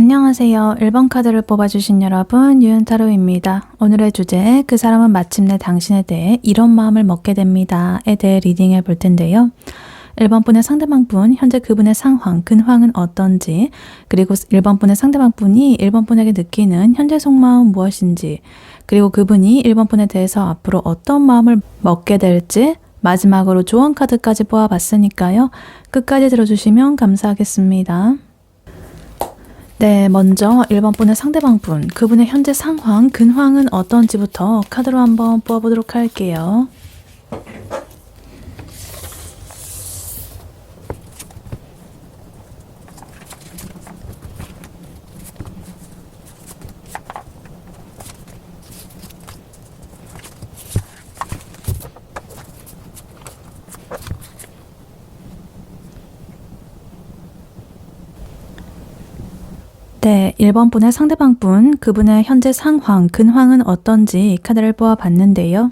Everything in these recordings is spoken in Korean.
안녕하세요. 1번 카드를 뽑아주신 여러분, 유은타로입니다. 오늘의 주제, 그 사람은 마침내 당신에 대해 이런 마음을 먹게 됩니다. 에 대해 리딩해 볼 텐데요. 1번 분의 상대방 분, 현재 그분의 상황, 근황은 어떤지, 그리고 1번 분의 상대방 분이 1번 분에게 느끼는 현재 속마음 무엇인지, 그리고 그분이 1번 분에 대해서 앞으로 어떤 마음을 먹게 될지, 마지막으로 조언 카드까지 뽑아봤으니까요. 끝까지 들어주시면 감사하겠습니다. 네, 먼저 1번 분의 상대방 분, 그분의 현재 상황, 근황은 어떤지부터 카드로 한번 뽑아보도록 할게요. 네, 1번 분의 상대방 분, 그분의 현재 상황, 근황은 어떤지 카드를 뽑아봤는데요.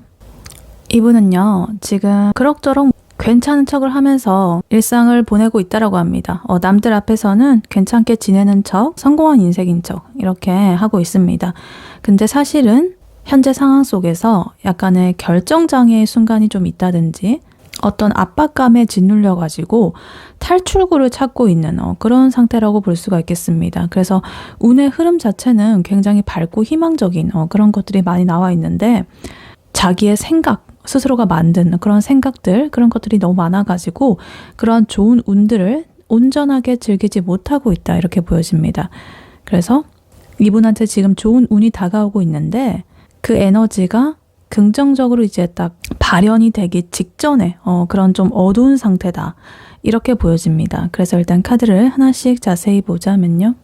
이분은요, 지금 그럭저럭 괜찮은 척을 하면서 일상을 보내고 있다라고 합니다. 남들 앞에서는 괜찮게 지내는 척, 성공한 인생인 척 이렇게 하고 있습니다. 근데 사실은 현재 상황 속에서 약간의 결정장애의 순간이 좀 있다든지 어떤 압박감에 짓눌려가지고 탈출구를 찾고 있는 그런 상태라고 볼 수가 있겠습니다. 그래서 운의 흐름 자체는 굉장히 밝고 희망적인 그런 것들이 많이 나와 있는데 자기의 생각, 스스로가 만든 그런 생각들, 그런 것들이 너무 많아가지고 그런 좋은 운들을 온전하게 즐기지 못하고 있다 이렇게 보여집니다. 그래서 이분한테 지금 좋은 운이 다가오고 있는데 그 에너지가 긍정적으로 이제 딱 발현이 되기 직전에 그런 좀 어두운 상태다 이렇게 보여집니다. 그래서 일단 카드를 하나씩 자세히 보자면요.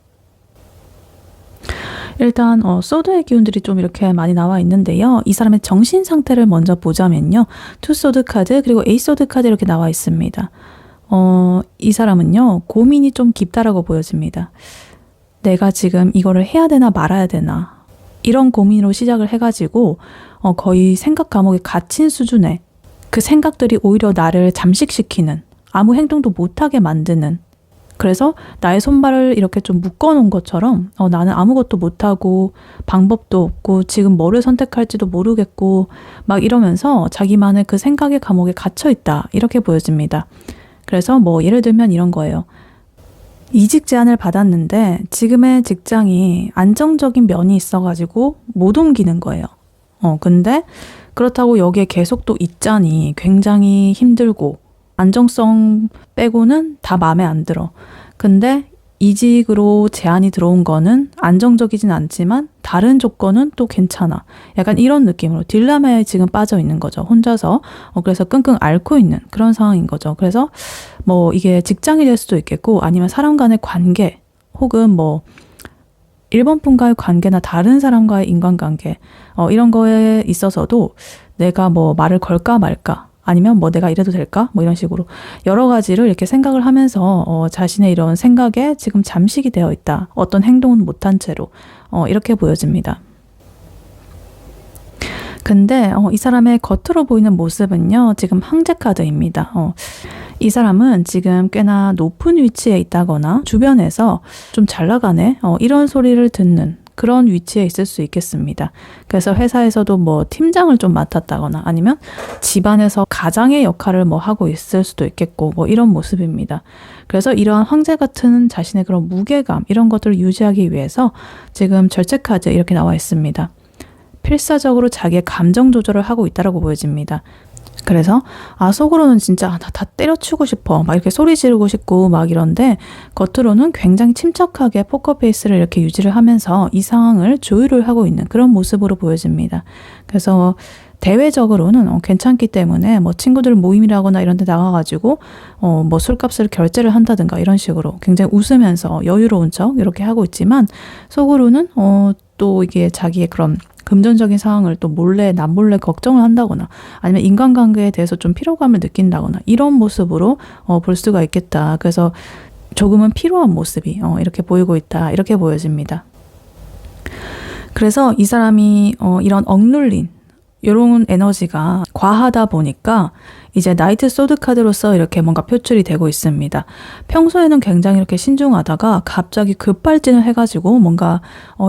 일단 소드의 기운들이 좀 이렇게 많이 나와 있는데요. 이 사람의 정신 상태를 먼저 보자면요. 투 소드 카드 그리고 에이스 소드 카드 이렇게 나와 있습니다. 이 사람은요. 고민이 좀 깊다라고 보여집니다. 내가 지금 이거를 해야 되나 말아야 되나 이런 고민으로 시작을 해가지고 거의 생각 감옥에 갇힌 수준의 그 생각들이 오히려 나를 잠식시키는 아무 행동도 못하게 만드는 그래서 나의 손발을 이렇게 좀 묶어놓은 것처럼 나는 아무것도 못하고 방법도 없고 지금 뭐를 선택할지도 모르겠고 막 이러면서 자기만의 그 생각의 감옥에 갇혀있다 이렇게 보여집니다. 그래서 뭐 예를 들면 이런 거예요. 이직 제안을 받았는데 지금의 직장이 안정적인 면이 있어가지고 못 옮기는 거예요. 근데 그렇다고 여기에 계속 또 있자니 굉장히 힘들고 안정성 빼고는 다 마음에 안 들어. 근데 이직으로 제안이 들어온 거는 안정적이진 않지만 다른 조건은 또 괜찮아. 약간 이런 느낌으로 딜레마에 지금 빠져 있는 거죠. 혼자서. 그래서 끙끙 앓고 있는 그런 상황인 거죠. 그래서 뭐 이게 직장이 될 수도 있겠고 아니면 사람 간의 관계 혹은 뭐 1번 분과의 관계나 다른 사람과의 인간관계 이런 거에 있어서도 내가 뭐 말을 걸까 말까 아니면 뭐 내가 이래도 될까? 뭐 이런 식으로 여러 가지를 이렇게 생각을 하면서 자신의 이런 생각에 지금 잠식이 되어 있다. 어떤 행동은 못한 채로 이렇게 보여집니다. 근데 이 사람의 겉으로 보이는 모습은요. 지금 황제 카드입니다. 이 사람은 지금 꽤나 높은 위치에 있다거나 주변에서 좀 잘 나가네 이런 소리를 듣는 그런 위치에 있을 수 있겠습니다. 그래서 회사에서도 뭐 팀장을 좀 맡았다거나 아니면 집안에서 가장의 역할을 뭐 하고 있을 수도 있겠고 뭐 이런 모습입니다. 그래서 이러한 황제 같은 자신의 그런 무게감 이런 것들을 유지하기 위해서 지금 절제 카드 이렇게 나와 있습니다. 필사적으로 자기의 감정 조절을 하고 있다고 보여집니다. 그래서 속으로는 진짜 다 때려치고 싶어 막 이렇게 소리 지르고 싶고 막 이런데 겉으로는 굉장히 침착하게 포커페이스를 이렇게 유지를 하면서 이 상황을 조율을 하고 있는 그런 모습으로 보여집니다. 그래서 대외적으로는 괜찮기 때문에 뭐 친구들 모임이라거나 이런 데 나가가지고 뭐 술값을 결제를 한다든가 이런 식으로 굉장히 웃으면서 여유로운 척 이렇게 하고 있지만 속으로는 또 이게 자기의 그런 금전적인 상황을 또 남몰래 걱정을 한다거나 아니면 인간관계에 대해서 좀 피로감을 느낀다거나 이런 모습으로 볼 수가 있겠다. 그래서 조금은 피로한 모습이 이렇게 보이고 있다. 이렇게 보여집니다. 그래서 이 사람이 이런 억눌린 이런 에너지가 과하다 보니까 이제 나이트 소드 카드로서 이렇게 뭔가 표출이 되고 있습니다. 평소에는 굉장히 이렇게 신중하다가 갑자기 급발진을 해가지고 뭔가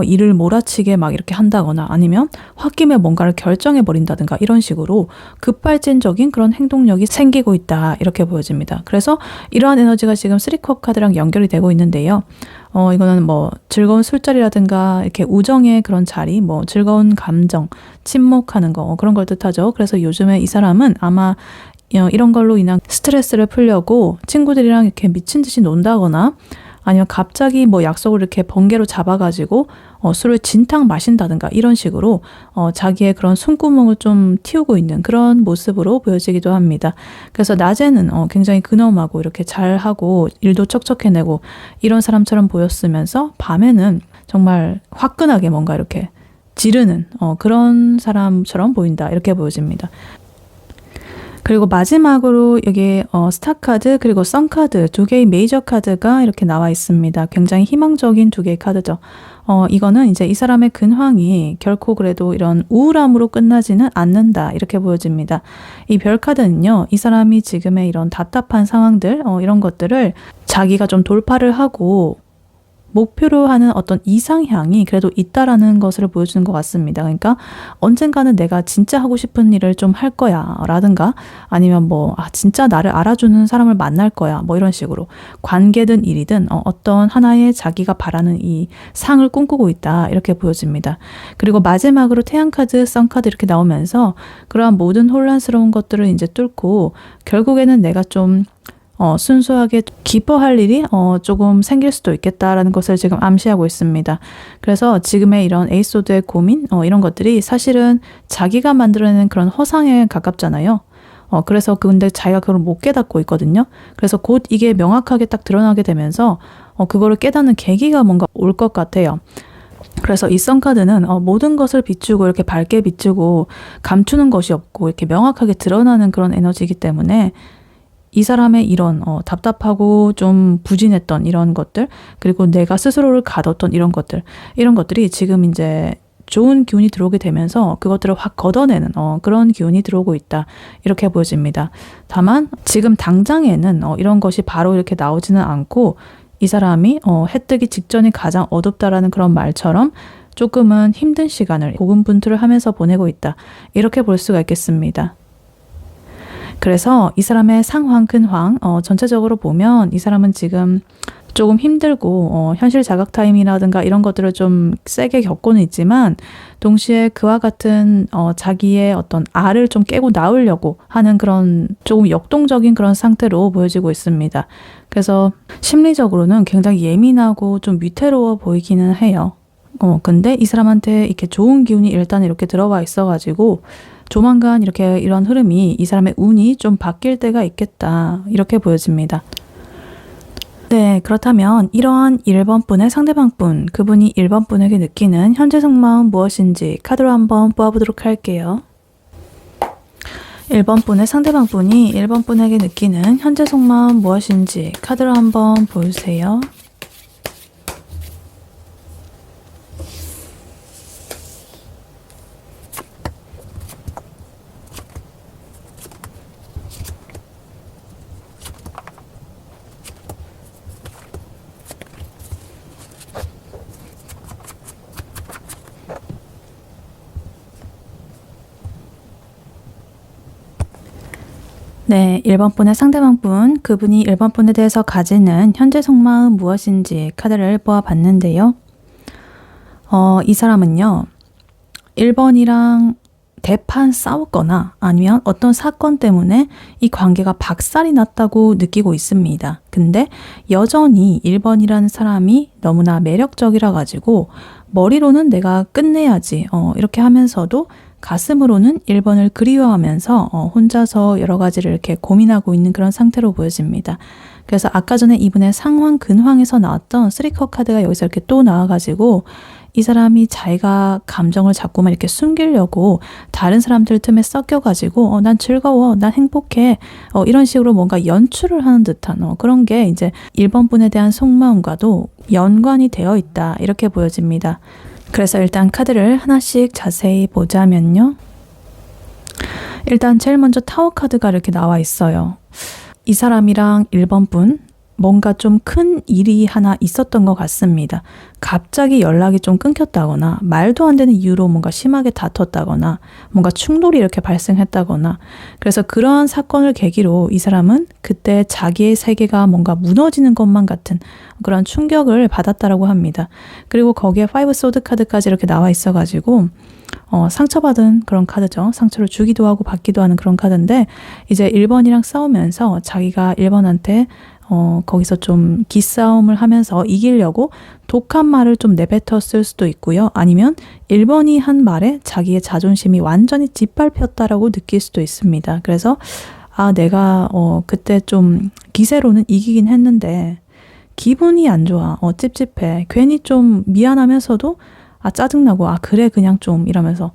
일을 몰아치게 막 이렇게 한다거나 아니면 홧김에 뭔가를 결정해버린다든가 이런 식으로 급발진적인 그런 행동력이 생기고 있다 이렇게 보여집니다. 그래서 이러한 에너지가 지금 3컵 카드랑 연결이 되고 있는데요. 이거는 뭐 즐거운 술자리라든가 이렇게 우정의 그런 자리, 뭐 즐거운 감정, 침묵하는 거 그런 걸 뜻하죠. 그래서 요즘에 이 사람은 아마 이런 걸로 인한 스트레스를 풀려고 친구들이랑 이렇게 미친 듯이 논다거나 아니면 갑자기 뭐 약속을 이렇게 번개로 잡아가지고 술을 진탕 마신다든가 이런 식으로 자기의 그런 숨구멍을 좀 틔우고 있는 그런 모습으로 보여지기도 합니다. 그래서 낮에는 굉장히 근엄하고 이렇게 잘하고 일도 척척해내고 이런 사람처럼 보였으면서 밤에는 정말 화끈하게 뭔가 이렇게 지르는 그런 사람처럼 보인다 이렇게 보여집니다. 그리고 마지막으로 여기 스타 카드 그리고 선 카드 두 개의 메이저 카드가 이렇게 나와 있습니다. 굉장히 희망적인 두 개의 카드죠. 이거는 이제 이 사람의 근황이 결코 그래도 이런 우울함으로 끝나지는 않는다 이렇게 보여집니다. 이 별 카드는요, 이 사람이 지금의 이런 답답한 상황들 이런 것들을 자기가 좀 돌파를 하고 목표로 하는 어떤 이상향이 그래도 있다라는 것을 보여주는 것 같습니다. 그러니까 언젠가는 내가 진짜 하고 싶은 일을 좀 할 거야 라든가 아니면 뭐 진짜 나를 알아주는 사람을 만날 거야 뭐 이런 식으로 관계든 일이든 어떤 하나의 자기가 바라는 이 상을 꿈꾸고 있다 이렇게 보여집니다. 그리고 마지막으로 태양카드, 썬카드 이렇게 나오면서 그러한 모든 혼란스러운 것들을 이제 뚫고 결국에는 내가 좀 순수하게 기뻐할 일이 조금 생길 수도 있겠다라는 것을 지금 암시하고 있습니다. 그래서 지금의 이런 에이소드의 고민 이런 것들이 사실은 자기가 만들어내는 그런 허상에 가깝잖아요. 그래서 근데 자기가 그걸 못 깨닫고 있거든요. 그래서 곧 이게 명확하게 딱 드러나게 되면서 그거를 깨닫는 계기가 뭔가 올 것 같아요. 그래서 이 선카드는 모든 것을 비추고 이렇게 밝게 비추고 감추는 것이 없고 이렇게 명확하게 드러나는 그런 에너지이기 때문에 이 사람의 이런 답답하고 좀 부진했던 이런 것들 그리고 내가 스스로를 가뒀던 이런 것들이 지금 이제 좋은 기운이 들어오게 되면서 그것들을 확 걷어내는 그런 기운이 들어오고 있다 이렇게 보여집니다. 다만 지금 당장에는 이런 것이 바로 이렇게 나오지는 않고 이 사람이 해 뜨기 직전이 가장 어둡다라는 그런 말처럼 조금은 힘든 시간을 고군분투를 하면서 보내고 있다 이렇게 볼 수가 있겠습니다. 그래서 이 사람의 상황, 근황 전체적으로 보면 이 사람은 지금 조금 힘들고 현실 자각 타임이라든가 이런 것들을 좀 세게 겪고는 있지만 동시에 그와 같은 자기의 어떤 알을 좀 깨고 나오려고 하는 그런 조금 역동적인 그런 상태로 보여지고 있습니다. 그래서 심리적으로는 굉장히 예민하고 좀 위태로워 보이기는 해요. 근데 이 사람한테 이렇게 좋은 기운이 일단 이렇게 들어와 있어가지고 조만간 이렇게 이런 흐름이 이 사람의 운이 좀 바뀔 때가 있겠다 이렇게 보여집니다. 네, 그렇다면 이러한 1번 분의 상대방 분, 그분이 1번 분에게 느끼는 현재 속마음 무엇인지 카드로 한번 뽑아보도록 할게요. 1번 분의 상대방 분이 1번 분에게 느끼는 현재 속마음 무엇인지 카드로 한번 보여주세요. 네, 1번 분의 상대방 분, 그분이 1번 분에 대해서 가지는 현재 속마음 무엇인지 카드를 뽑아봤는데요. 이 사람은요, 1번이랑 대판 싸웠거나 아니면 어떤 사건 때문에 이 관계가 박살이 났다고 느끼고 있습니다. 근데 여전히 1번이라는 사람이 너무나 매력적이라 가지고 머리로는 내가 끝내야지 이렇게 하면서도 가슴으로는 1번을 그리워하면서 혼자서 여러 가지를 이렇게 고민하고 있는 그런 상태로 보여집니다. 그래서 아까 전에 이분의 상황 근황에서 나왔던 3컵 카드가 여기서 이렇게 또 나와가지고 이 사람이 자기가 감정을 자꾸만 이렇게 숨기려고 다른 사람들 틈에 섞여가지고 난 즐거워, 난 행복해 이런 식으로 뭔가 연출을 하는 듯한 그런 게 이제 1번 분에 대한 속마음과도 연관이 되어 있다 이렇게 보여집니다. 그래서 일단 카드를 하나씩 자세히 보자면요. 일단 제일 먼저 타워 카드가 이렇게 나와 있어요. 이 사람이랑 1번 분 뭔가 좀 큰 일이 하나 있었던 것 같습니다. 갑자기 연락이 좀 끊겼다거나 말도 안 되는 이유로 뭔가 심하게 다퉜다거나 뭔가 충돌이 이렇게 발생했다거나 그래서 그러한 사건을 계기로 이 사람은 그때 자기의 세계가 뭔가 무너지는 것만 같은 그런 충격을 받았다라고 합니다. 그리고 거기에 5 소드 카드까지 이렇게 나와 있어가지고 상처받은 그런 카드죠. 상처를 주기도 하고 받기도 하는 그런 카드인데 이제 1번이랑 싸우면서 자기가 1번한테 거기서 좀 기싸움을 하면서 이기려고 독한 말을 좀 내뱉었을 수도 있고요. 아니면 1번이 한 말에 자기의 자존심이 완전히 짓밟혔다라고 느낄 수도 있습니다. 그래서 내가 그때 좀 기세로는 이기긴 했는데 기분이 안 좋아. 찝찝해. 괜히 좀 미안하면서도 짜증나고 그래 그냥 좀 이러면서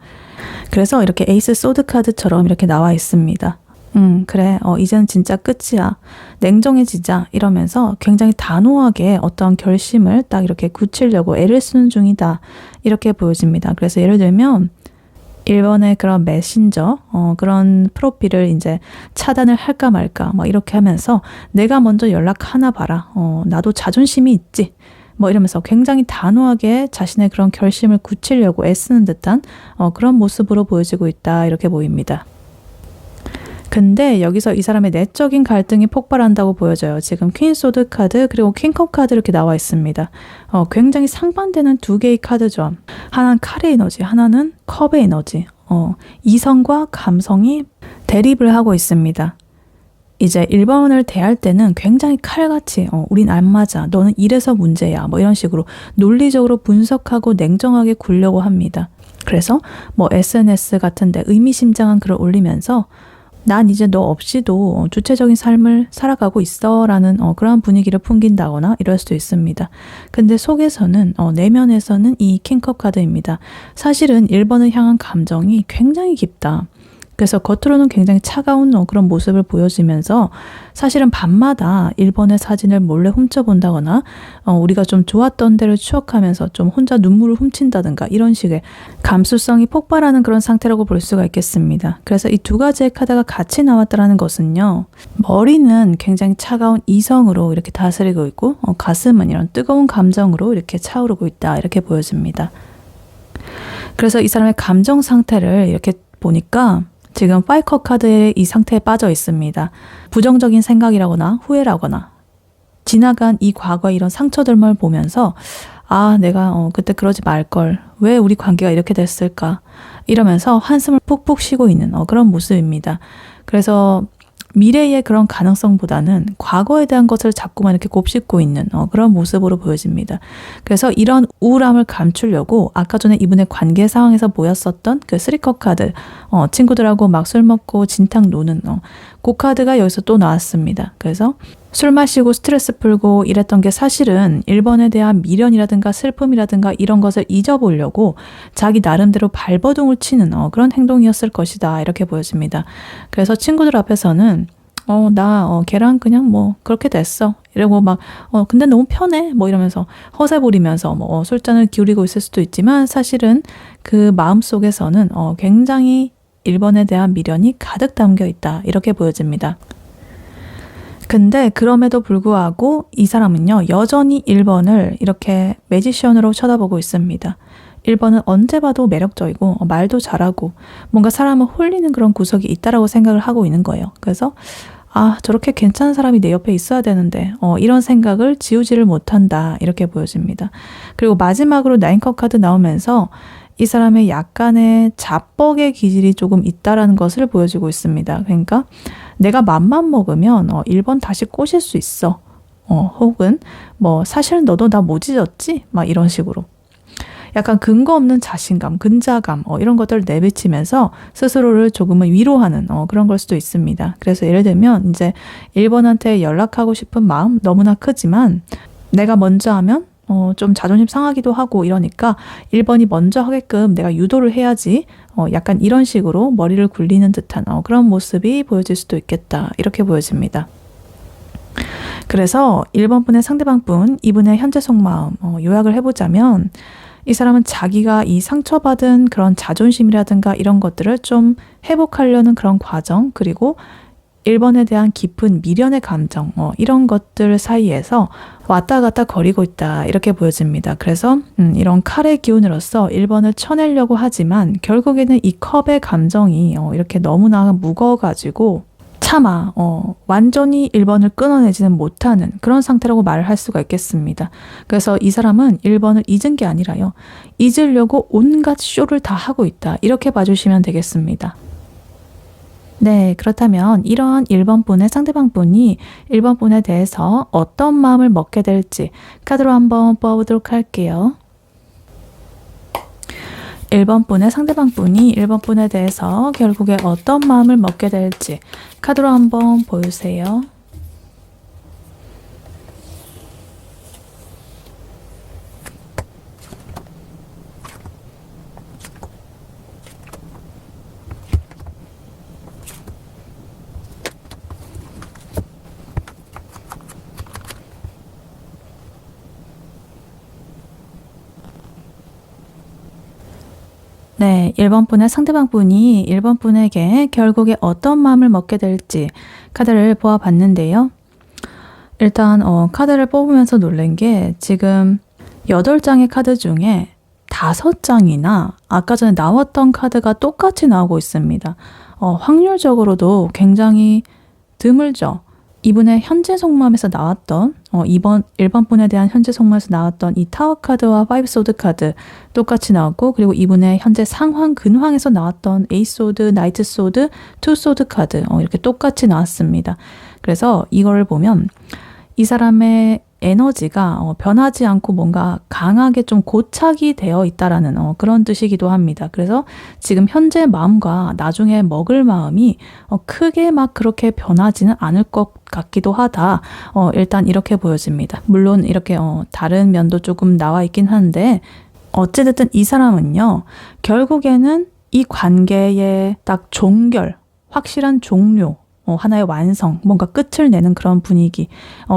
그래서 이렇게 에이스 소드 카드처럼 이렇게 나와 있습니다. 그래 이제는 진짜 끝이야. 냉정해지자 이러면서 굉장히 단호하게 어떤 결심을 딱 이렇게 굳히려고 애를 쓰는 중이다. 이렇게 보여집니다. 그래서 예를 들면 1번의 그런 메신저 그런 프로필을 이제 차단을 할까 말까 이렇게 하면서 내가 먼저 연락하나 봐라. 나도 자존심이 있지. 이러면서 굉장히 단호하게 자신의 그런 결심을 굳히려고 애쓰는 듯한 그런 모습으로 보여지고 있다. 이렇게 보입니다. 근데 여기서 이 사람의 내적인 갈등이 폭발한다고 보여져요. 지금 퀸 소드 카드 그리고 킹컵 카드 이렇게 나와 있습니다. 굉장히 상반되는 두 개의 카드죠. 하나는 칼의 에너지, 하나는 컵의 에너지. 이성과 감성이 대립을 하고 있습니다. 이제 1번을 대할 때는 굉장히 칼같이 우린 안 맞아. 너는 이래서 문제야. 이런 식으로 논리적으로 분석하고 냉정하게 굴려고 합니다. 그래서 SNS 같은 데 의미심장한 글을 올리면서 난 이제 너 없이도 주체적인 삶을 살아가고 있어 라는 그런 분위기를 풍긴다거나 이럴 수도 있습니다. 근데 속에서는 내면에서는 이 킹컵 카드입니다. 사실은 1번을 향한 감정이 굉장히 깊다. 그래서 겉으로는 굉장히 차가운 그런 모습을 보여지면서 사실은 밤마다 1번의 사진을 몰래 훔쳐본다거나 우리가 좀 좋았던 데를 추억하면서 좀 혼자 눈물을 훔친다든가 이런 식의 감수성이 폭발하는 그런 상태라고 볼 수가 있겠습니다. 그래서 이 두 가지의 카드가 같이 나왔다는 것은요. 머리는 굉장히 차가운 이성으로 이렇게 다스리고 있고 가슴은 이런 뜨거운 감정으로 이렇게 차오르고 있다. 이렇게 보여집니다. 그래서 이 사람의 감정 상태를 이렇게 보니까 지금 5컵 카드의 이 상태에 빠져 있습니다. 부정적인 생각이라거나 후회라거나 지나간 이 과거의 이런 상처들만 보면서 내가 그때 그러지 말걸. 왜 우리 관계가 이렇게 됐을까? 이러면서 한숨을 푹푹 쉬고 있는 그런 모습입니다. 그래서 미래의 그런 가능성보다는 과거에 대한 것을 자꾸만 이렇게 곱씹고 있는 그런 모습으로 보여집니다. 그래서 이런 우울함을 감추려고 아까 전에 이분의 관계 상황에서 보였었던 그 3컵 카드 친구들하고 막 술 먹고 진탕 노는 그 카드가 여기서 또 나왔습니다. 그래서 술 마시고 스트레스 풀고 이랬던 게 사실은 1번에 대한 미련이라든가 슬픔이라든가 이런 것을 잊어보려고 자기 나름대로 발버둥을 치는 그런 행동이었을 것이다. 이렇게 보여집니다. 그래서 친구들 앞에서는 나 걔랑 그냥 그렇게 됐어. 이러고 근데 너무 편해. 이러면서 허세 부리면서 술잔을 기울이고 있을 수도 있지만 사실은 그 마음속에서는 굉장히 1번에 대한 미련이 가득 담겨 있다. 이렇게 보여집니다. 근데 그럼에도 불구하고 이 사람은요. 여전히 1번을 이렇게 매지션으로 쳐다보고 있습니다. 1번은 언제 봐도 매력적이고 말도 잘하고 뭔가 사람을 홀리는 그런 구석이 있다라고 생각을 하고 있는 거예요. 그래서 저렇게 괜찮은 사람이 내 옆에 있어야 되는데 이런 생각을 지우지를 못한다. 이렇게 보여집니다. 그리고 마지막으로 9컵 카드 나오면서 이 사람의 약간의 자뻑의 기질이 조금 있다라는 것을 보여주고 있습니다. 그러니까 내가 맘만 먹으면 1번 다시 꼬실 수 있어. 혹은 사실은 너도 나 못 잊었지? 이런 식으로. 약간 근거 없는 자신감, 근자감 이런 것들을 내비치면서 스스로를 조금은 위로하는 그런 걸 수도 있습니다. 그래서 예를 들면 이제 1번한테 연락하고 싶은 마음 너무나 크지만 내가 먼저 하면 좀 자존심 상하기도 하고 이러니까 1번이 먼저 하게끔 내가 유도를 해야지 약간 이런 식으로 머리를 굴리는 듯한 그런 모습이 보여질 수도 있겠다. 이렇게 보여집니다. 그래서 1번 분의 상대방 분, 이분의 현재 속마음 요약을 해보자면 이 사람은 자기가 이 상처받은 그런 자존심이라든가 이런 것들을 좀 회복하려는 그런 과정, 그리고 1번에 대한 깊은 미련의 감정, 이런 것들 사이에서 왔다 갔다 거리고 있다, 이렇게 보여집니다. 그래서 이런 칼의 기운으로서 1번을 쳐내려고 하지만 결국에는 이 컵의 감정이 이렇게 너무나 무거워가지고 차마 완전히 1번을 끊어내지는 못하는 그런 상태라고 말을 할 수가 있겠습니다. 그래서 이 사람은 1번을 잊은 게 아니라요, 잊으려고 온갖 쇼를 다 하고 있다, 이렇게 봐주시면 되겠습니다. 네, 그렇다면 이런 1번 분의 상대방 분이 1번 분에 대해서 어떤 마음을 먹게 될지 카드로 한번 뽑아보도록 할게요. 1번 분의 상대방 분이 1번 분에 대해서 결국에 어떤 마음을 먹게 될지 카드로 한번 보여주세요. 네, 1번 분의 상대방 분이 1번 분에게 결국에 어떤 마음을 먹게 될지 카드를 보아봤는데요. 일단 카드를 뽑으면서 놀란 게 지금 8장의 카드 중에 5장이나 아까 전에 나왔던 카드가 똑같이 나오고 있습니다. 확률적으로도 굉장히 드물죠. 이분의 현재 속마음에서 나왔던 1번 분에 대한 현재 속마음에서 나왔던 이 타워 카드와 5 소드 카드 똑같이 나왔고, 그리고 이분의 현재 상황 근황에서 나왔던 에이 소드, 나이트 소드, 2 소드 카드 이렇게 똑같이 나왔습니다. 그래서 이거를 보면 이 사람의 에너지가 변하지 않고 뭔가 강하게 좀 고착이 되어 있다라는 그런 뜻이기도 합니다. 그래서 지금 현재 마음과 나중에 먹을 마음이 크게 막 그렇게 변하지는 않을 것 같기도 하다. 일단 이렇게 보여집니다. 물론 이렇게 다른 면도 조금 나와 있긴 한데, 어찌됐든 이 사람은요, 결국에는 이 관계의 딱 종결, 확실한 종료, 하나의 완성, 뭔가 끝을 내는 그런 분위기,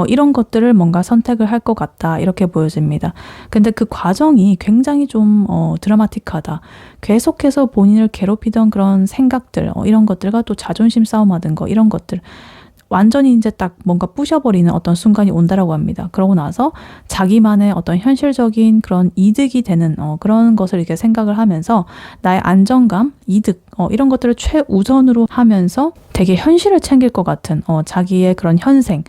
이런 것들을 뭔가 선택을 할 것 같다, 이렇게 보여집니다. 근데 그 과정이 굉장히 좀 드라마틱하다. 계속해서 본인을 괴롭히던 그런 생각들, 이런 것들과 또 자존심 싸움하던 거, 이런 것들 완전히 이제 딱 뭔가 부셔버리는 어떤 순간이 온다라고 합니다. 그러고 나서 자기만의 어떤 현실적인 그런 이득이 되는 그런 것을 이렇게 생각을 하면서 나의 안정감, 이득 이런 것들을 최우선으로 하면서 되게 현실을 챙길 것 같은 자기의 그런 현생,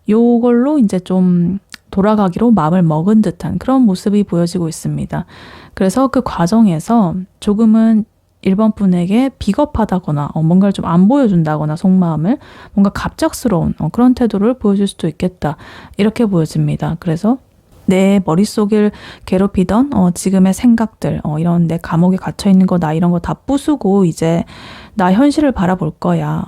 요걸로 이제 좀 돌아가기로 마음을 먹은 듯한 그런 모습이 보여지고 있습니다. 그래서 그 과정에서 조금은 1번 분에게 비겁하다거나 뭔가를 좀 안 보여준다거나 속마음을 뭔가 갑작스러운 그런 태도를 보여줄 수도 있겠다, 이렇게 보여집니다. 그래서 내 머릿속을 괴롭히던 지금의 생각들, 이런 내 감옥에 갇혀있는 거, 나 이런 거 다 부수고 이제 나 현실을 바라볼 거야,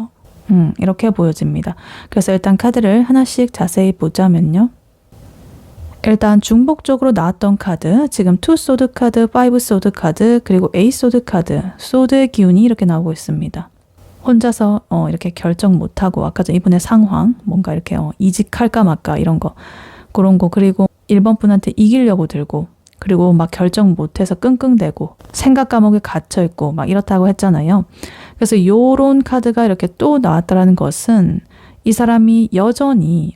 이렇게 보여집니다. 그래서 일단 카드를 하나씩 자세히 보자면요, 일단 중복적으로 나왔던 카드, 지금 2 소드 카드, 5 소드 카드, 그리고 8 소드 카드, 소드의 기운이 이렇게 나오고 있습니다. 혼자서 이렇게 결정 못하고, 아까 전 이분의 상황, 뭔가 이렇게 이직할까 말까 이런 거, 그런 거, 그리고 1번 분한테 이기려고 들고, 그리고 막 결정 못해서 끙끙대고 생각 감옥에 갇혀있고 막 이렇다고 했잖아요. 그래서 요런 카드가 이렇게 또 나왔다라는 것은 이 사람이 여전히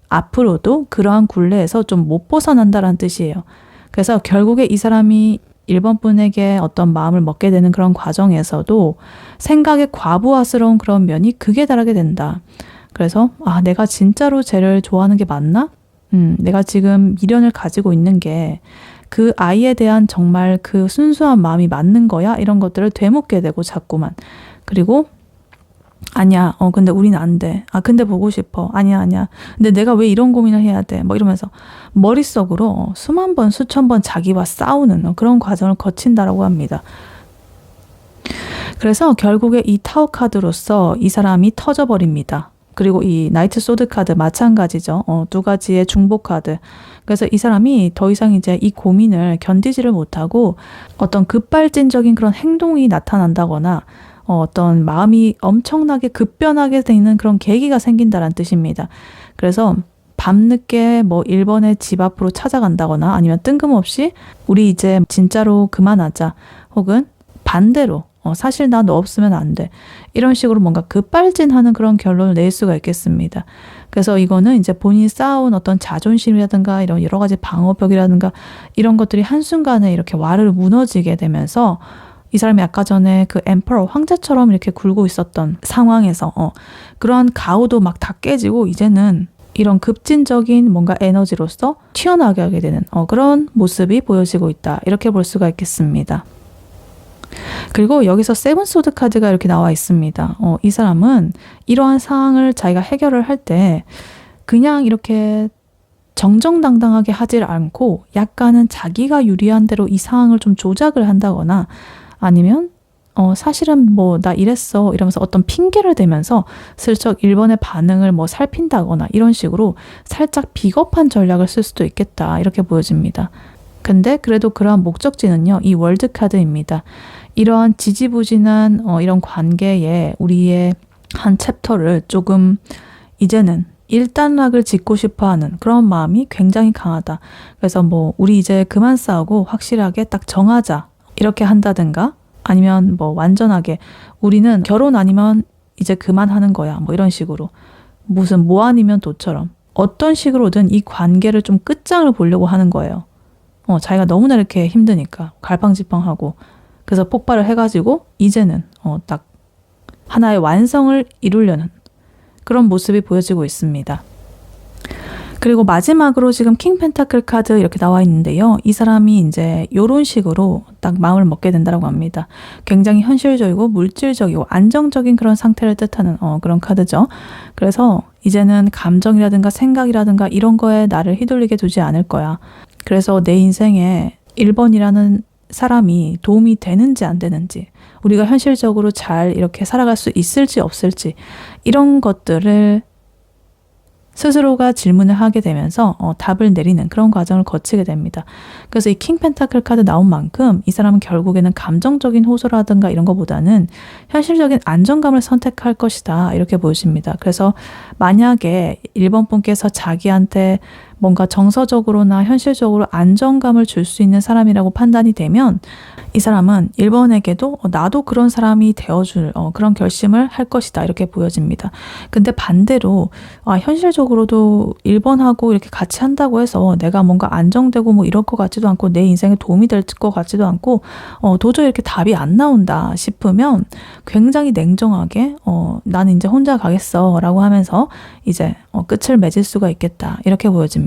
앞으로도 그러한 굴레에서 좀 못 벗어난다라는 뜻이에요. 그래서 결국에 이 사람이 1번 분에게 어떤 마음을 먹게 되는 그런 과정에서도 생각의 과부하스러운 그런 면이 극에 달하게 된다. 그래서 내가 진짜로 쟤를 좋아하는 게 맞나? 내가 지금 미련을 가지고 있는 게 그 아이에 대한 정말 그 순수한 마음이 맞는 거야? 이런 것들을 되묻게 되고 자꾸만. 그리고 아니야, 근데 우린 안 돼. 근데 보고 싶어. 아니야. 근데 내가 왜 이런 고민을 해야 돼? 뭐 이러면서 머릿속으로 수만 번, 수천 번 자기와 싸우는 그런 과정을 거친다라고 합니다. 그래서 결국에 이 타워 카드로서 이 사람이 터져버립니다. 그리고 이 나이트 소드 카드 마찬가지죠. 두 가지의 중복 카드. 그래서 이 사람이 더 이상 이제 이 고민을 견디지를 못하고 어떤 급발진적인 그런 행동이 나타난다거나 어떤 마음이 엄청나게 급변하게 되는 그런 계기가 생긴다는 뜻입니다. 그래서 밤늦게 뭐 1번의 집 앞으로 찾아간다거나 아니면 뜬금없이 우리 이제 진짜로 그만하자 혹은 반대로 사실 나 너 없으면 안 돼. 이런 식으로 뭔가 급발진하는 그런 결론을 낼 수가 있겠습니다. 그래서 이거는 이제 본인이 쌓아온 어떤 자존심이라든가 이런 여러 가지 방어벽이라든가 이런 것들이 한순간에 이렇게 와르르 무너지게 되면서 이 사람이 아까 전에 그 엠퍼러 황제처럼 이렇게 굴고 있었던 상황에서 그러한 가오도 막 다 깨지고 이제는 이런 급진적인 뭔가 에너지로서 튀어나가게 하게 되는 그런 모습이 보여지고 있다. 이렇게 볼 수가 있겠습니다. 그리고 여기서 세븐 소드 카드가 이렇게 나와 있습니다. 이 사람은 이러한 상황을 자기가 해결을 할 때 그냥 이렇게 정정당당하게 하질 않고 약간은 자기가 유리한 대로 이 상황을 좀 조작을 한다거나 아니면 사실은 뭐 나 이랬어 이러면서 어떤 핑계를 대면서 슬쩍 1번의 반응을 뭐 살핀다거나 이런 식으로 살짝 비겁한 전략을 쓸 수도 있겠다. 이렇게 보여집니다. 근데 그래도 그러한 목적지는요. 이 월드 카드입니다. 이러한 지지부진한 이런 관계에 우리의 한 챕터를 조금 이제는 일단락을 짓고 싶어하는 그런 마음이 굉장히 강하다. 그래서 뭐 우리 이제 그만 싸우고 확실하게 딱 정하자 이렇게 한다든가 아니면 뭐 완전하게 우리는 결혼 아니면 이제 그만하는 거야 뭐 이런 식으로 무슨 뭐 아니면 도처럼 어떤 식으로든 이 관계를 좀 끝장을 보려고 하는 거예요. 자기가 너무나 이렇게 힘드니까 갈팡질팡하고 그래서 폭발을 해가지고 이제는 딱 하나의 완성을 이루려는 그런 모습이 보여지고 있습니다. 그리고 마지막으로 지금 킹 펜타클 카드 이렇게 나와 있는데요. 이 사람이 이제 이런 식으로 딱 마음을 먹게 된다고 합니다. 굉장히 현실적이고 물질적이고 안정적인 그런 상태를 뜻하는 그런 카드죠. 그래서 이제는 감정이라든가 생각이라든가 이런 거에 나를 휘둘리게 두지 않을 거야. 그래서 내 인생에 1번이라는 사람이 도움이 되는지 안 되는지 우리가 현실적으로 잘 이렇게 살아갈 수 있을지 없을지 이런 것들을 스스로가 질문을 하게 되면서 답을 내리는 그런 과정을 거치게 됩니다. 그래서 이 킹 펜타클 카드 나온 만큼 이 사람은 결국에는 감정적인 호소라든가 이런 것보다는 현실적인 안정감을 선택할 것이다. 이렇게 보여집니다. 그래서 만약에 1번 분께서 자기한테 뭔가 정서적으로나 현실적으로 안정감을 줄 수 있는 사람이라고 판단이 되면 이 사람은 1번에게도 나도 그런 사람이 되어줄 그런 결심을 할 것이다. 이렇게 보여집니다. 근데 반대로 현실적으로도 1번하고 이렇게 같이 한다고 해서 내가 뭔가 안정되고 뭐 이럴 것 같지도 않고 내 인생에 도움이 될 것 같지도 않고 도저히 이렇게 답이 안 나온다 싶으면 굉장히 냉정하게 나는 이제 혼자 가겠어 라고 하면서 이제 끝을 맺을 수가 있겠다. 이렇게 보여집니다.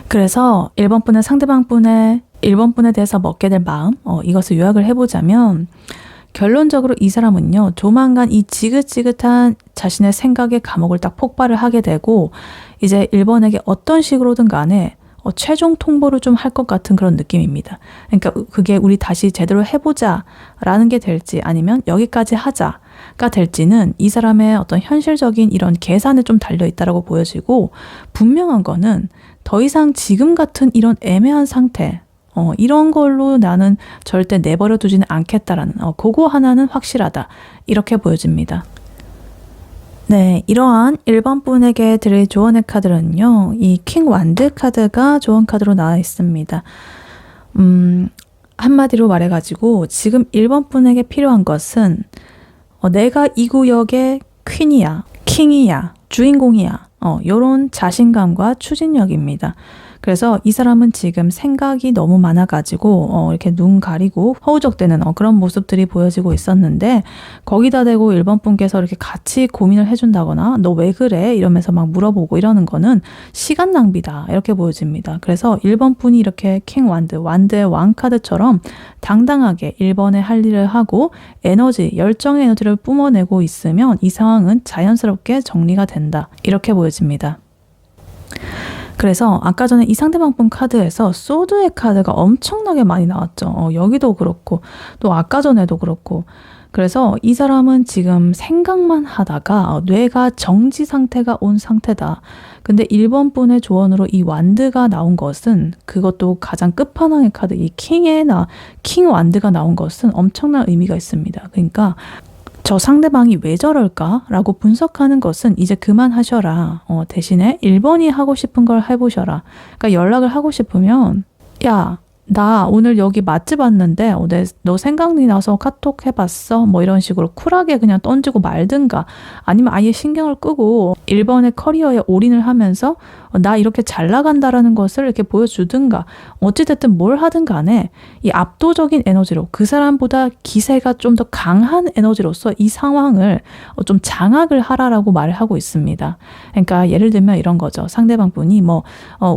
그래서 1번 분은 상대방 분의 1번 분에 대해서 먹게 될 마음 이것을 요약을 해보자면 결론적으로 이 사람은요 조만간 이 지긋지긋한 자신의 생각의 감옥을 딱 폭발을 하게 되고 이제 1번에게 어떤 식으로든 간에 최종 통보를 좀 할 것 같은 그런 느낌입니다. 그러니까 그게 우리 다시 제대로 해보자 라는 게 될지 아니면 여기까지 하자가 될지는 이 사람의 어떤 현실적인 이런 계산에 좀 달려있다라고 보여지고 분명한 거는 더 이상 지금 같은 이런 애매한 상태 이런 걸로 나는 절대 내버려 두지는 않겠다라는 그거 하나는 확실하다. 이렇게 보여집니다. 네, 이러한 1번 분에게 드릴 조언의 카드는요. 이 킹 완드 카드가 조언 카드로 나와 있습니다. 한마디로 말해가지고 지금 1번 분에게 필요한 것은 내가 이 구역의 퀸이야, 킹이야, 주인공이야. 요런 자신감과 추진력입니다. 그래서 이 사람은 지금 생각이 너무 많아가지고 이렇게 눈 가리고 허우적대는 그런 모습들이 보여지고 있었는데 거기다 대고 1번 분께서 이렇게 같이 고민을 해준다거나 너 왜 그래? 이러면서 막 물어보고 이러는 거는 시간 낭비다. 이렇게 보여집니다. 그래서 1번 분이 이렇게 킹 완드의 왕 카드처럼 당당하게 1번에 할 일을 하고 열정의 에너지를 뿜어내고 있으면 이 상황은 자연스럽게 정리가 된다. 이렇게 보여집니다. 그래서 아까 전에 이 상대방 분 카드에서 소드의 카드가 엄청나게 많이 나왔죠. 여기도 그렇고 또 아까 전에도 그렇고 그래서 이 사람은 지금 생각만 하다가 뇌가 정지 상태가 온 상태다. 근데 1번 분의 조언으로 이 완드가 나온 것은 그것도 가장 끝판왕의 카드 이 킹 완드가 나온 것은 엄청난 의미가 있습니다. 그러니까 저 상대방이 왜 저럴까? 라고 분석하는 것은 이제 그만하셔라. 대신에 1번이 하고 싶은 걸 해보셔라. 그러니까 연락을 하고 싶으면 야, 나 오늘 여기 맛집 왔는데 너 생각이 나서 카톡 해봤어? 뭐 이런 식으로 쿨하게 그냥 던지고 말든가, 아니면 아예 신경을 끄고 1번의 커리어에 올인을 하면서 나 이렇게 잘 나간다라는 것을 이렇게 보여주든가, 어찌됐든 뭘 하든 간에 이 압도적인 에너지로, 그 사람보다 기세가 좀 더 강한 에너지로서 이 상황을 좀 장악을 하라라고 말을 하고 있습니다. 그러니까 예를 들면 이런 거죠. 상대방 분이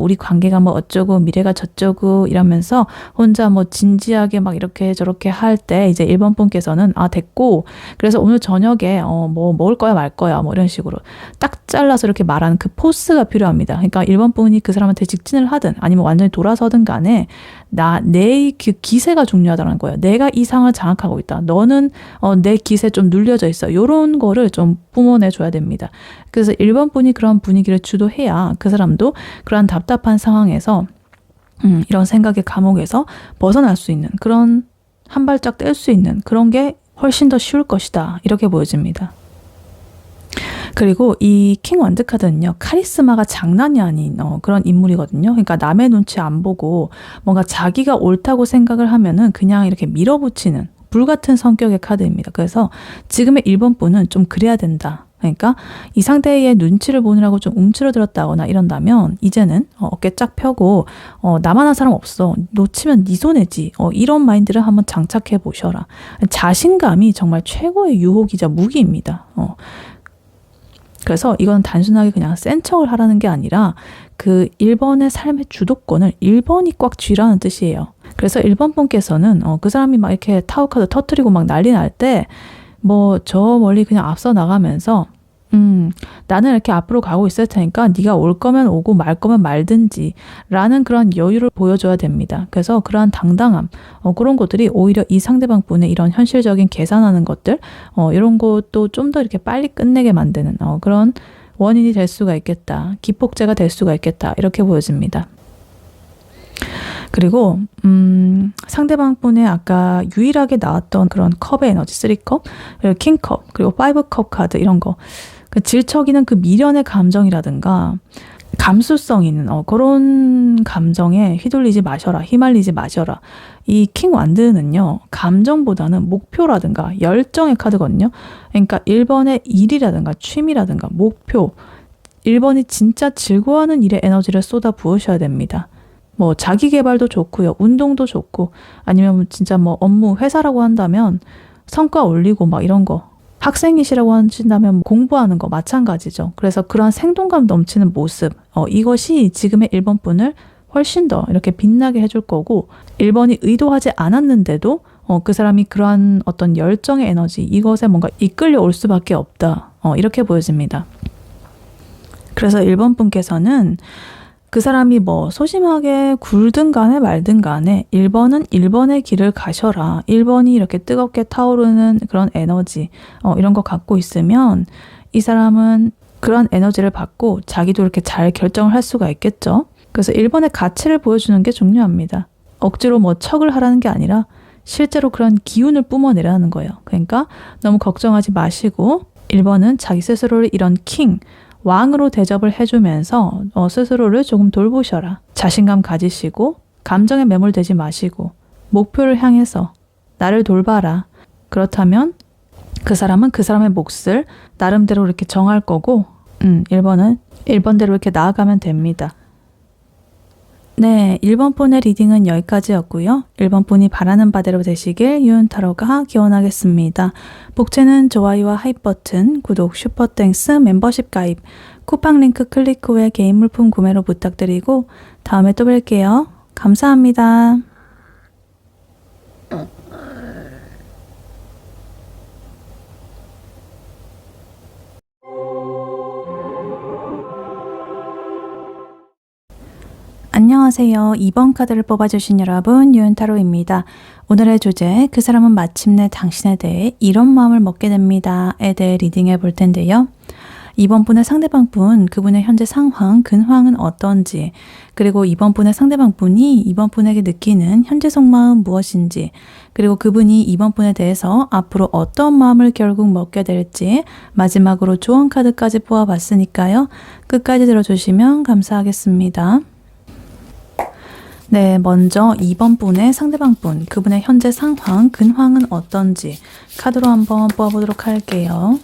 우리 관계가 뭐 어쩌고 미래가 저쩌고 이러면서 혼자 뭐 진지하게 막 이렇게 저렇게 할 때 이제 1번 분께서는 됐고, 그래서 오늘 저녁에 뭐 먹을 거야 말 거야 뭐 이런 식으로 딱 잘라서 이렇게 말하는 그 포스가 필요합니다. 그러니까 1번 분이 그 사람한테 직진을 하든 아니면 완전히 돌아서든 간에 내 그 기세가 중요하다는 거예요. 내가 이 상황을 장악하고 있다. 너는 내 기세에 좀 눌려져 있어. 이런 거를 좀 뿜어내줘야 됩니다. 그래서 1번 분이 그런 분위기를 주도해야 그 사람도 그런 답답한 상황에서 이런 생각의 감옥에서 벗어날 수 있는, 그런 한 발짝 뗄 수 있는 그런 게 훨씬 더 쉬울 것이다. 이렇게 보여집니다. 그리고 이 킹 원드 카드는요, 카리스마가 장난이 아닌 그런 인물이거든요. 그러니까 남의 눈치 안 보고 뭔가 자기가 옳다고 생각을 하면은 그냥 이렇게 밀어붙이는 불같은 성격의 카드입니다. 그래서 지금의 1번 분은 좀 그래야 된다. 그러니까 이 상대의 눈치를 보느라고 좀 움츠러들었다거나 이런다면 이제는 어깨 쫙 펴고 나만 한 사람 없어. 놓치면 네 손해지. 이런 마인드를 한번 장착해 보셔라. 자신감이 정말 최고의 유혹이자 무기입니다. 그래서 이건 단순하게 그냥 센 척을 하라는 게 아니라 그 1번의 삶의 주도권을 1번이 꽉 쥐라는 뜻이에요. 그래서 1번 분께서는 그 사람이 막 이렇게 타워카드 터트리고 막 난리 날 때 저 멀리 그냥 앞서 나가면서 나는 이렇게 앞으로 가고 있을 테니까 네가 올 거면 오고 말 거면 말든지 라는 그런 여유를 보여줘야 됩니다. 그래서 그러한 당당함, 그런 것들이 오히려 이 상대방 분의 이런 현실적인 계산하는 것들, 이런 것도 좀 더 이렇게 빨리 끝내게 만드는 그런 원인이 될 수가 있겠다. 기폭제가 될 수가 있겠다. 이렇게 보여집니다. 그리고 상대방 분의 아까 유일하게 나왔던 그런 컵의 에너지, 3컵, 그리고 킹컵, 그리고 5컵 카드 이런 거, 그 질척이는 그 미련의 감정이라든가 감수성 있는 그런 감정에 휘둘리지 마셔라, 휘말리지 마셔라. 이 킹 완드는요, 감정보다는 목표라든가 열정의 카드거든요. 그러니까 1번의 일이라든가 취미라든가 목표, 1번이 진짜 즐거워하는 일에 에너지를 쏟아 부으셔야 됩니다. 뭐 자기 개발도 좋고요. 운동도 좋고, 아니면 진짜 뭐 업무 회사라고 한다면 성과 올리고 막 이런 거, 학생이시라고 하신다면 뭐 공부하는 거 마찬가지죠. 그래서 그러한 생동감 넘치는 모습, 이것이 지금의 1번 분을 훨씬 더 이렇게 빛나게 해줄 거고, 1번이 의도하지 않았는데도 그 사람이 그러한 어떤 열정의 에너지, 이것에 뭔가 이끌려 올 수밖에 없다. 이렇게 보여집니다. 그래서 1번 분께서는 그 사람이 뭐 소심하게 굴든 간에 말든 간에 1번은 1번의 길을 가셔라. 1번이 이렇게 뜨겁게 타오르는 그런 에너지, 이런 거 갖고 있으면 이 사람은 그런 에너지를 받고 자기도 이렇게 잘 결정을 할 수가 있겠죠. 그래서 1번의 가치를 보여주는 게 중요합니다. 억지로 뭐 척을 하라는 게 아니라 실제로 그런 기운을 뿜어내라는 거예요. 그러니까 너무 걱정하지 마시고 1번은 자기 스스로를 이런 킹, 왕으로 대접을 해주면서 스스로를 조금 돌보셔라. 자신감 가지시고 감정에 매몰되지 마시고 목표를 향해서 나를 돌봐라. 그렇다면 그 사람은 그 사람의 몫을 나름대로 이렇게 정할 거고 1번은 1번대로 이렇게 나아가면 됩니다. 네, 1번 분의 리딩은 여기까지였고요. 1번 분이 바라는 바대로 되시길 유은타로가 기원하겠습니다. 복채는 좋아요와 하이 버튼, 구독, 슈퍼땡스, 멤버십 가입, 쿠팡 링크 클릭 후에 개인 물품 구매로 부탁드리고 다음에 또 뵐게요. 감사합니다. 안녕하세요. 2번 카드를 뽑아주신 여러분, 유은타로입니다. 오늘의 주제, 그 사람은 마침내 당신에 대해 이런 마음을 먹게 됩니다에 대해 리딩해 볼 텐데요. 이번 분의 상대방 분, 그분의 현재 상황, 근황은 어떤지, 그리고 이번 분의 상대방 분이 이번 분에게 느끼는 현재 속마음 무엇인지, 그리고 그분이 이번 분에 대해서 앞으로 어떤 마음을 결국 먹게 될지, 마지막으로 조언 카드까지 뽑아봤으니까요. 끝까지 들어주시면 감사하겠습니다. 네, 먼저 이번 분의 상대방 분, 그분의 현재 상황, 근황은 어떤지 카드로 한번 뽑아보도록 할게요.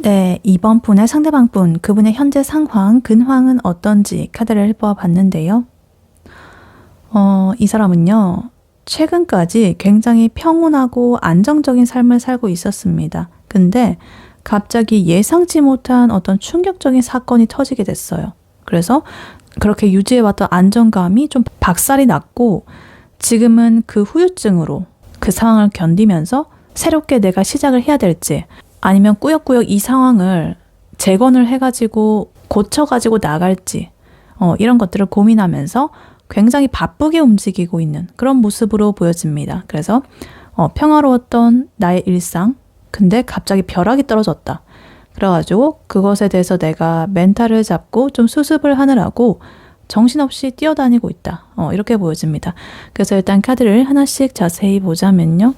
네, 이번 분의 상대방 분, 그분의 현재 상황, 근황은 어떤지 카드를 뽑아봤는데요. 이 사람은요, 최근까지 굉장히 평온하고 안정적인 삶을 살고 있었습니다. 근데 갑자기 예상치 못한 어떤 충격적인 사건이 터지게 됐어요. 그래서 그렇게 유지해왔던 안정감이 좀 박살이 났고, 지금은 그 후유증으로 그 상황을 견디면서 새롭게 내가 시작을 해야 될지, 아니면 꾸역꾸역 이 상황을 재건을 해가지고 고쳐가지고 나갈지 이런 것들을 고민하면서 굉장히 바쁘게 움직이고 있는 그런 모습으로 보여집니다. 그래서 평화로웠던 나의 일상, 근데 갑자기 벼락이 떨어졌다. 그래가지고 그것에 대해서 내가 멘탈을 잡고 좀 수습을 하느라고 정신없이 뛰어다니고 있다. 이렇게 보여집니다. 그래서 일단 카드를 하나씩 자세히 보자면요.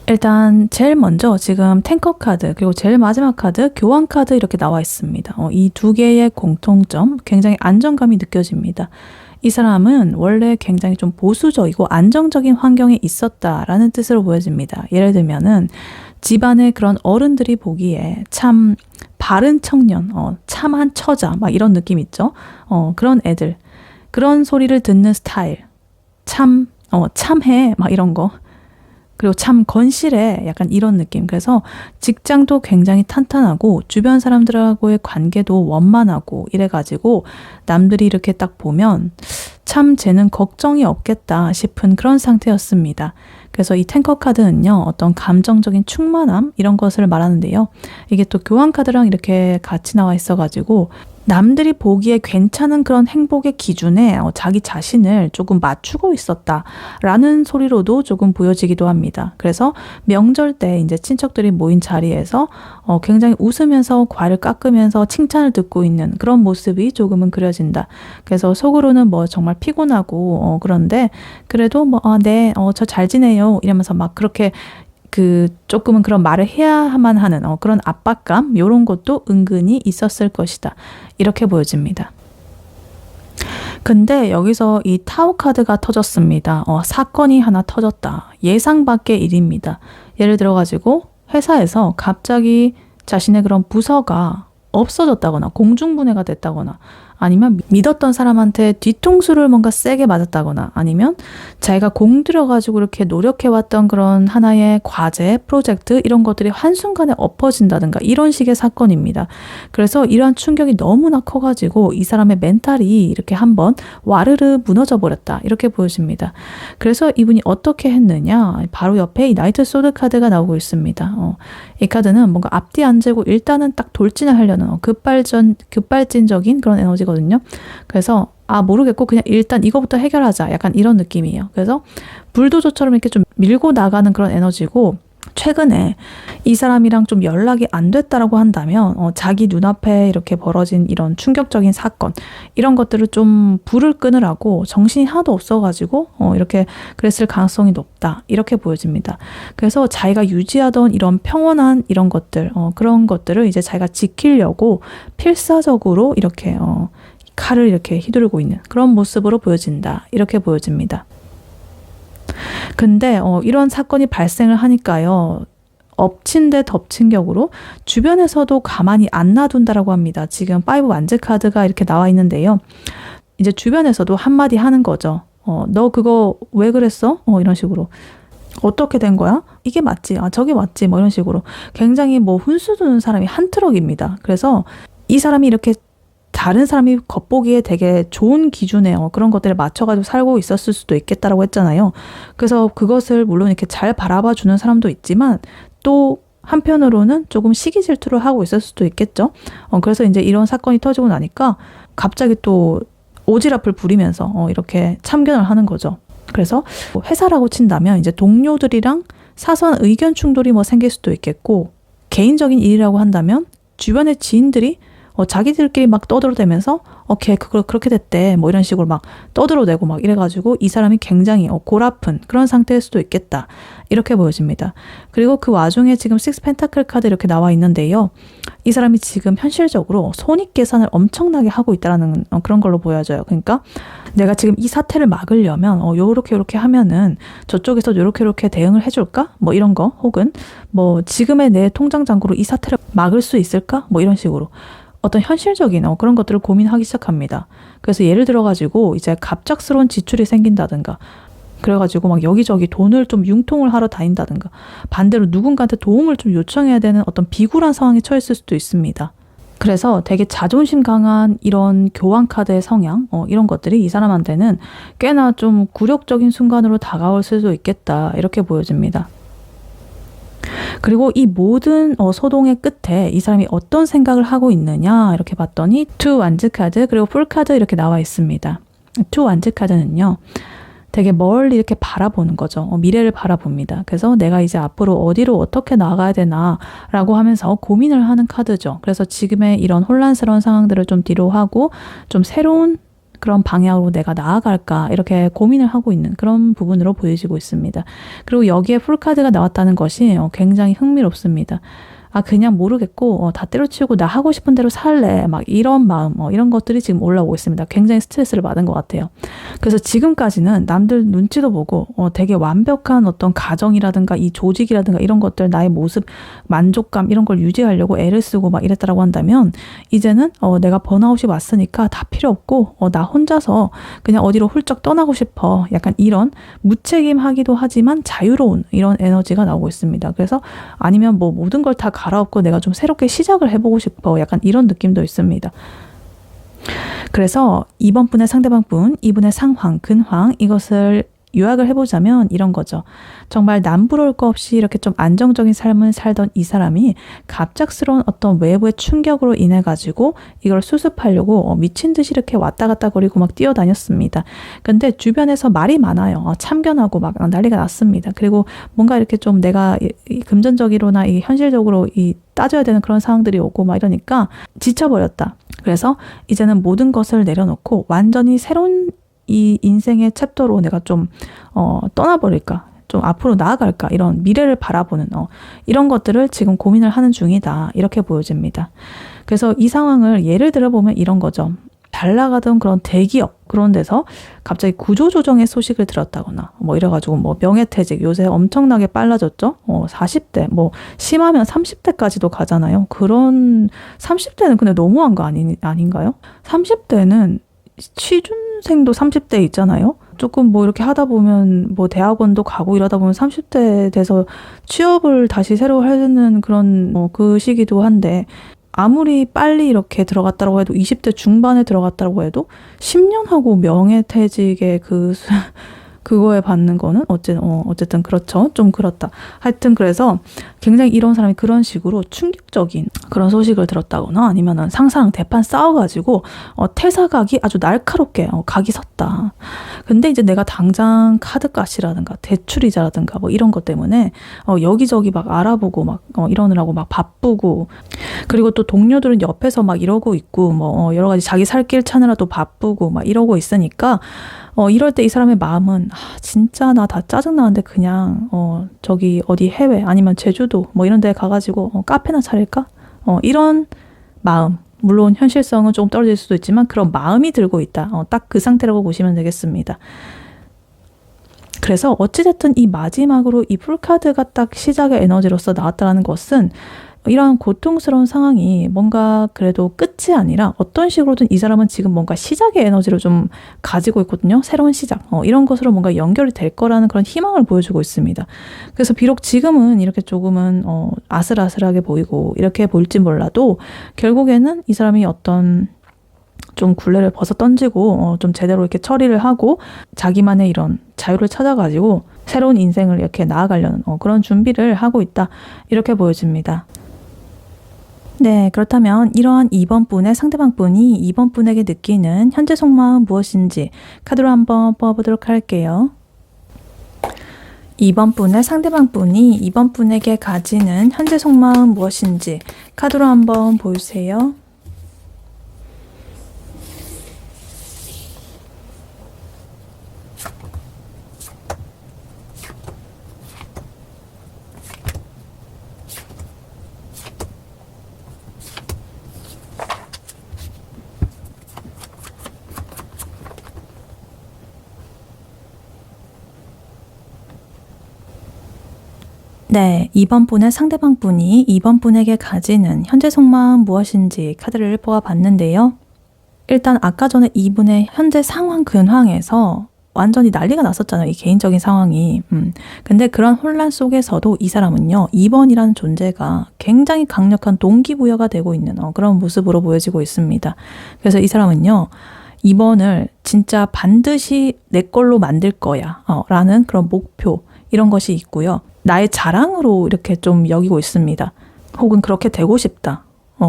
일단 제일 먼저 지금 탱커 카드, 그리고 제일 마지막 카드 교환 카드 이렇게 나와 있습니다. 이 두 개의 공통점, 굉장히 안정감이 느껴집니다. 이 사람은 원래 굉장히 좀 보수적이고 안정적인 환경에 있었다라는 뜻으로 보여집니다. 예를 들면은 집안의 그런 어른들이 보기에 참 바른 청년, 참한 처자 막 이런 느낌 있죠. 그런 애들, 그런 소리를 듣는 스타일, 참해 막 이런 거. 그리고 참 건실해 약간 이런 느낌. 그래서 직장도 굉장히 탄탄하고 주변 사람들하고의 관계도 원만하고 이래가지고 남들이 이렇게 딱 보면 참 쟤는 걱정이 없겠다 싶은 그런 상태였습니다. 그래서 이 탱커 카드는요, 어떤 감정적인 충만함 이런 것을 말하는데요. 이게 또 교환 카드랑 이렇게 같이 나와 있어가지고 남들이 보기에 괜찮은 그런 행복의 기준에 자기 자신을 조금 맞추고 있었다라는 소리로도 조금 보여지기도 합니다. 그래서 명절 때 이제 친척들이 모인 자리에서 굉장히 웃으면서 과를 깎으면서 칭찬을 듣고 있는 그런 모습이 조금은 그려진다. 그래서 속으로는 뭐 정말 피곤하고 그런데 그래도 네, 저 잘 지내요 이러면서 막 그렇게 조금은 그런 말을 해야만 하는 그런 압박감, 이런 것도 은근히 있었을 것이다. 이렇게 보여집니다. 근데 여기서 이 타워 카드가 터졌습니다. 사건이 하나 터졌다. 예상 밖의 일입니다. 예를 들어가지고 회사에서 갑자기 자신의 그런 부서가 없어졌다거나 공중분해가 됐다거나 아니면 믿었던 사람한테 뒤통수를 뭔가 세게 맞았다거나 아니면 자기가 공들여가지고 이렇게 노력해왔던 그런 하나의 과제, 프로젝트 이런 것들이 한순간에 엎어진다든가 이런 식의 사건입니다. 그래서 이러한 충격이 너무나 커가지고 이 사람의 멘탈이 이렇게 한번 와르르 무너져 버렸다. 이렇게 보여집니다. 그래서 이분이 어떻게 했느냐. 바로 옆에 이 나이트 소드 카드가 나오고 있습니다. 이 카드는 뭔가 앞뒤 안 재고 일단은 딱 돌진을 하려는 급발진적인 그런 에너지거든요. 그래서 모르겠고 그냥 일단 이거부터 해결하자 약간 이런 느낌이에요. 그래서 불도저처럼 이렇게 좀 밀고 나가는 그런 에너지고 최근에 이 사람이랑 좀 연락이 안 됐다라고 한다면 자기 눈앞에 이렇게 벌어진 이런 충격적인 사건 이런 것들을 좀 불을 끄느라고 정신이 하나도 없어가지고 이렇게 그랬을 가능성이 높다 이렇게 보여집니다. 그래서 자기가 유지하던 이런 평온한 이런 것들 그런 것들을 이제 자기가 지키려고 필사적으로 이렇게 칼을 이렇게 휘두르고 있는 그런 모습으로 보여진다 이렇게 보여집니다. 근데 이런 사건이 발생을 하니까요. 엎친 데 덮친 격으로 주변에서도 가만히 안 놔둔다라고 합니다. 지금 5 완즈 카드가 이렇게 나와 있는데요. 이제 주변에서도 한마디 하는 거죠. 너 그거 왜 그랬어? 이런 식으로. 어떻게 된 거야? 이게 맞지? 저게 맞지? 뭐 이런 식으로. 굉장히 뭐 훈수 두는 사람이 한 트럭입니다. 그래서 이 사람이 이렇게 다른 사람이 겉보기에 되게 좋은 기준에 그런 것들을 맞춰가지고 살고 있었을 수도 있겠다라고 했잖아요. 그래서 그것을 물론 이렇게 잘 바라봐 주는 사람도 있지만 또 한편으로는 조금 시기 질투를 하고 있을 수도 있겠죠. 그래서 이제 이런 사건이 터지고 나니까 갑자기 또 오지랖을 부리면서 이렇게 참견을 하는 거죠. 그래서 회사라고 친다면 이제 동료들이랑 사소한 의견 충돌이 뭐 생길 수도 있겠고, 개인적인 일이라고 한다면 주변의 지인들이 자기들끼리 막 떠들어대면서 걔 그걸 그렇게 됐대 뭐 이런 식으로 막 떠들어대고 막 이래가지고 이 사람이 굉장히 골아픈 그런 상태일 수도 있겠다, 이렇게 보여집니다. 그리고 그 와중에 지금 식스 펜타클 카드 이렇게 나와 있는데요, 이 사람이 지금 현실적으로 손익 계산을 엄청나게 하고 있다는 그런 걸로 보여져요. 그러니까 내가 지금 이 사태를 막으려면 요렇게 하면은 저쪽에서 요렇게 대응을 해줄까? 뭐 이런 거, 혹은 뭐 지금의 내 통장 잔고로 이 사태를 막을 수 있을까? 뭐 이런 식으로 어떤 현실적인 그런 것들을 고민하기 시작합니다. 그래서 예를 들어가지고 이제 갑작스러운 지출이 생긴다든가, 그래가지고 막 여기저기 돈을 좀 융통을 하러 다닌다든가, 반대로 누군가한테 도움을 좀 요청해야 되는 어떤 비굴한 상황에 처했을 수도 있습니다. 그래서 되게 자존심 강한 이런 교환 카드의 성향, 이런 것들이 이 사람한테는 꽤나 좀 굴욕적인 순간으로 다가올 수도 있겠다, 이렇게 보여집니다. 그리고 이 모든 소동의 끝에 이 사람이 어떤 생각을 하고 있느냐 이렇게 봤더니 투 완즈 카드 그리고 풀 카드 이렇게 나와 있습니다. 투 완즈 카드는요, 되게 멀리 이렇게 바라보는 거죠. 미래를 바라봅니다. 그래서 내가 이제 앞으로 어디로 어떻게 나가야 되나 라고 하면서 고민을 하는 카드죠. 그래서 지금의 이런 혼란스러운 상황들을 좀 뒤로 하고 좀 새로운 그런 방향으로 내가 나아갈까 이렇게 고민을 하고 있는 그런 부분으로 보여지고 있습니다. 그리고 여기에 풀카드가 나왔다는 것이 굉장히 흥미롭습니다. 그냥 모르겠고 다 때려치우고 나 하고 싶은 대로 살래, 막 이런 마음, 이런 것들이 지금 올라오고 있습니다. 굉장히 스트레스를 받은 것 같아요. 그래서 지금까지는 남들 눈치도 보고 되게 완벽한 어떤 가정이라든가 이 조직이라든가 이런 것들, 나의 모습, 만족감 이런 걸 유지하려고 애를 쓰고 막 이랬다라고 한다면, 이제는 내가 번아웃이 왔으니까 다 필요 없고 나 혼자서 그냥 어디로 훌쩍 떠나고 싶어, 약간 이런 무책임하기도 하지만 자유로운 이런 에너지가 나오고 있습니다. 그래서 아니면 뭐 모든 걸 다 갈아엎고 내가 좀 새롭게 시작을 해보고 싶어, 약간 이런 느낌도 있습니다. 그래서 이번 분의 상대방 분, 이분의 상황, 근황, 이것을 요약을 해보자면 이런 거죠. 정말 남부러울 거 없이 이렇게 좀 안정적인 삶을 살던 이 사람이 갑작스러운 어떤 외부의 충격으로 인해 가지고 이걸 수습하려고 미친 듯이 이렇게 왔다 갔다 거리고 막 뛰어다녔습니다. 근데 주변에서 말이 많아요. 참견하고 막 난리가 났습니다. 그리고 뭔가 이렇게 좀 내가 금전적으로나 이 현실적으로 이 따져야 되는 그런 상황들이 오고 막 이러니까 지쳐버렸다. 그래서 이제는 모든 것을 내려놓고 완전히 새로운 이 인생의 챕터로 내가 좀 떠나버릴까, 좀 앞으로 나아갈까, 이런 미래를 바라보는 이런 것들을 지금 고민을 하는 중이다, 이렇게 보여집니다. 그래서 이 상황을 예를 들어보면 이런 거죠. 잘 나가던 그런 대기업 그런 데서 갑자기 구조조정의 소식을 들었다거나 뭐 이래가지고 뭐 명예퇴직 요새 엄청나게 빨라졌죠. 40대 뭐 심하면 30대까지도 가잖아요. 그런 30대는 근데 너무한 거 아닌가요? 30대는 취준생도 30대 있잖아요. 조금 뭐 이렇게 하다 보면 뭐 대학원도 가고 이러다 보면 30대 돼서 취업을 다시 새로 하는 그런 그 시기도 한데, 아무리 빨리 이렇게 들어갔다고 해도 20대 중반에 들어갔다고 해도 10년 하고 명예퇴직의 그거에 받는 거는 어쨌든 그렇죠. 좀 그렇다. 하여튼 그래서 굉장히 이런 사람이 그런 식으로 충격적인 그런 소식을 들었다거나 아니면은 상사랑 대판 싸워가지고 퇴사각이 아주 날카롭게 각이 섰다. 근데 이제 내가 당장 카드값이라든가 대출이자라든가 뭐 이런 것 때문에 여기저기 막 알아보고 막 이러느라고 막 바쁘고, 그리고 또 동료들은 옆에서 막 이러고 있고 뭐 여러 가지 자기 살 길 찾느라 또 바쁘고 막 이러고 있으니까 이럴 때 이 사람의 마음은 진짜 나 다 짜증나는데 그냥 저기 어디 해외 아니면 제주도 뭐 이런 데 가가지고 카페나 차릴까? 이런 마음, 물론 현실성은 좀 떨어질 수도 있지만 그런 마음이 들고 있다. 딱 그 상태라고 보시면 되겠습니다. 그래서 어찌됐든 이 마지막으로 이 풀카드가 딱 시작의 에너지로서 나왔다는 것은 이런 고통스러운 상황이 뭔가 그래도 끝이 아니라 어떤 식으로든 이 사람은 지금 뭔가 시작의 에너지를 좀 가지고 있거든요. 새로운 시작, 이런 것으로 뭔가 연결이 될 거라는 그런 희망을 보여주고 있습니다. 그래서 비록 지금은 이렇게 조금은 아슬아슬하게 보이고 이렇게 보일지 몰라도 결국에는 이 사람이 어떤 좀 굴레를 벗어 던지고 좀 제대로 이렇게 처리를 하고 자기만의 이런 자유를 찾아가지고 새로운 인생을 이렇게 나아가려는 그런 준비를 하고 있다. 이렇게 보여집니다. 네, 그렇다면 이러한 2번 분의 상대방 분이 2번 분에게 느끼는 현재 속마음 무엇인지 카드로 한번 뽑아보도록 할게요. 2번 분의 상대방 분이 2번 분에게 가지는 현재 속마음 무엇인지 카드로 한번 보여주세요. 네, 2번 분의 상대방 분이 2번 분에게 가지는 현재 속마음 무엇인지 카드를 뽑아봤는데요. 일단 아까 전에 이분의 현재 상황 근황에서 완전히 난리가 났었잖아요. 이 개인적인 상황이. 근데 그런 혼란 속에서도 이 사람은요. 2번이라는 존재가 굉장히 강력한 동기부여가 되고 있는 그런 모습으로 보여지고 있습니다. 그래서 이 사람은요. 2번을 진짜 반드시 내 걸로 만들 거야 라는 그런 목표 이런 것이 있고요. 나의 자랑으로 이렇게 좀 여기고 있습니다. 혹은 그렇게 되고 싶다.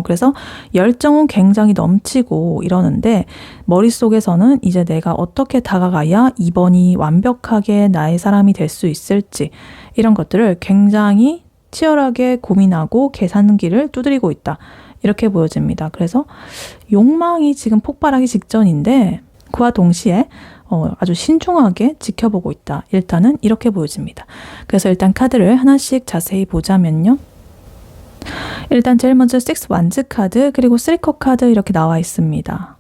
그래서 열정은 굉장히 넘치고 이러는데 머릿속에서는 이제 내가 어떻게 다가가야 2번이 완벽하게 나의 사람이 될 수 있을지 이런 것들을 굉장히 치열하게 고민하고 계산기를 두드리고 있다. 이렇게 보여집니다. 그래서 욕망이 지금 폭발하기 직전인데 그와 동시에 아주 신중하게 지켜보고 있다. 일단은 이렇게 보여집니다. 그래서 일단 카드를 하나씩 자세히 보자면요. 일단 제일 먼저 6 완즈 카드 그리고 3컵 카드 이렇게 나와 있습니다.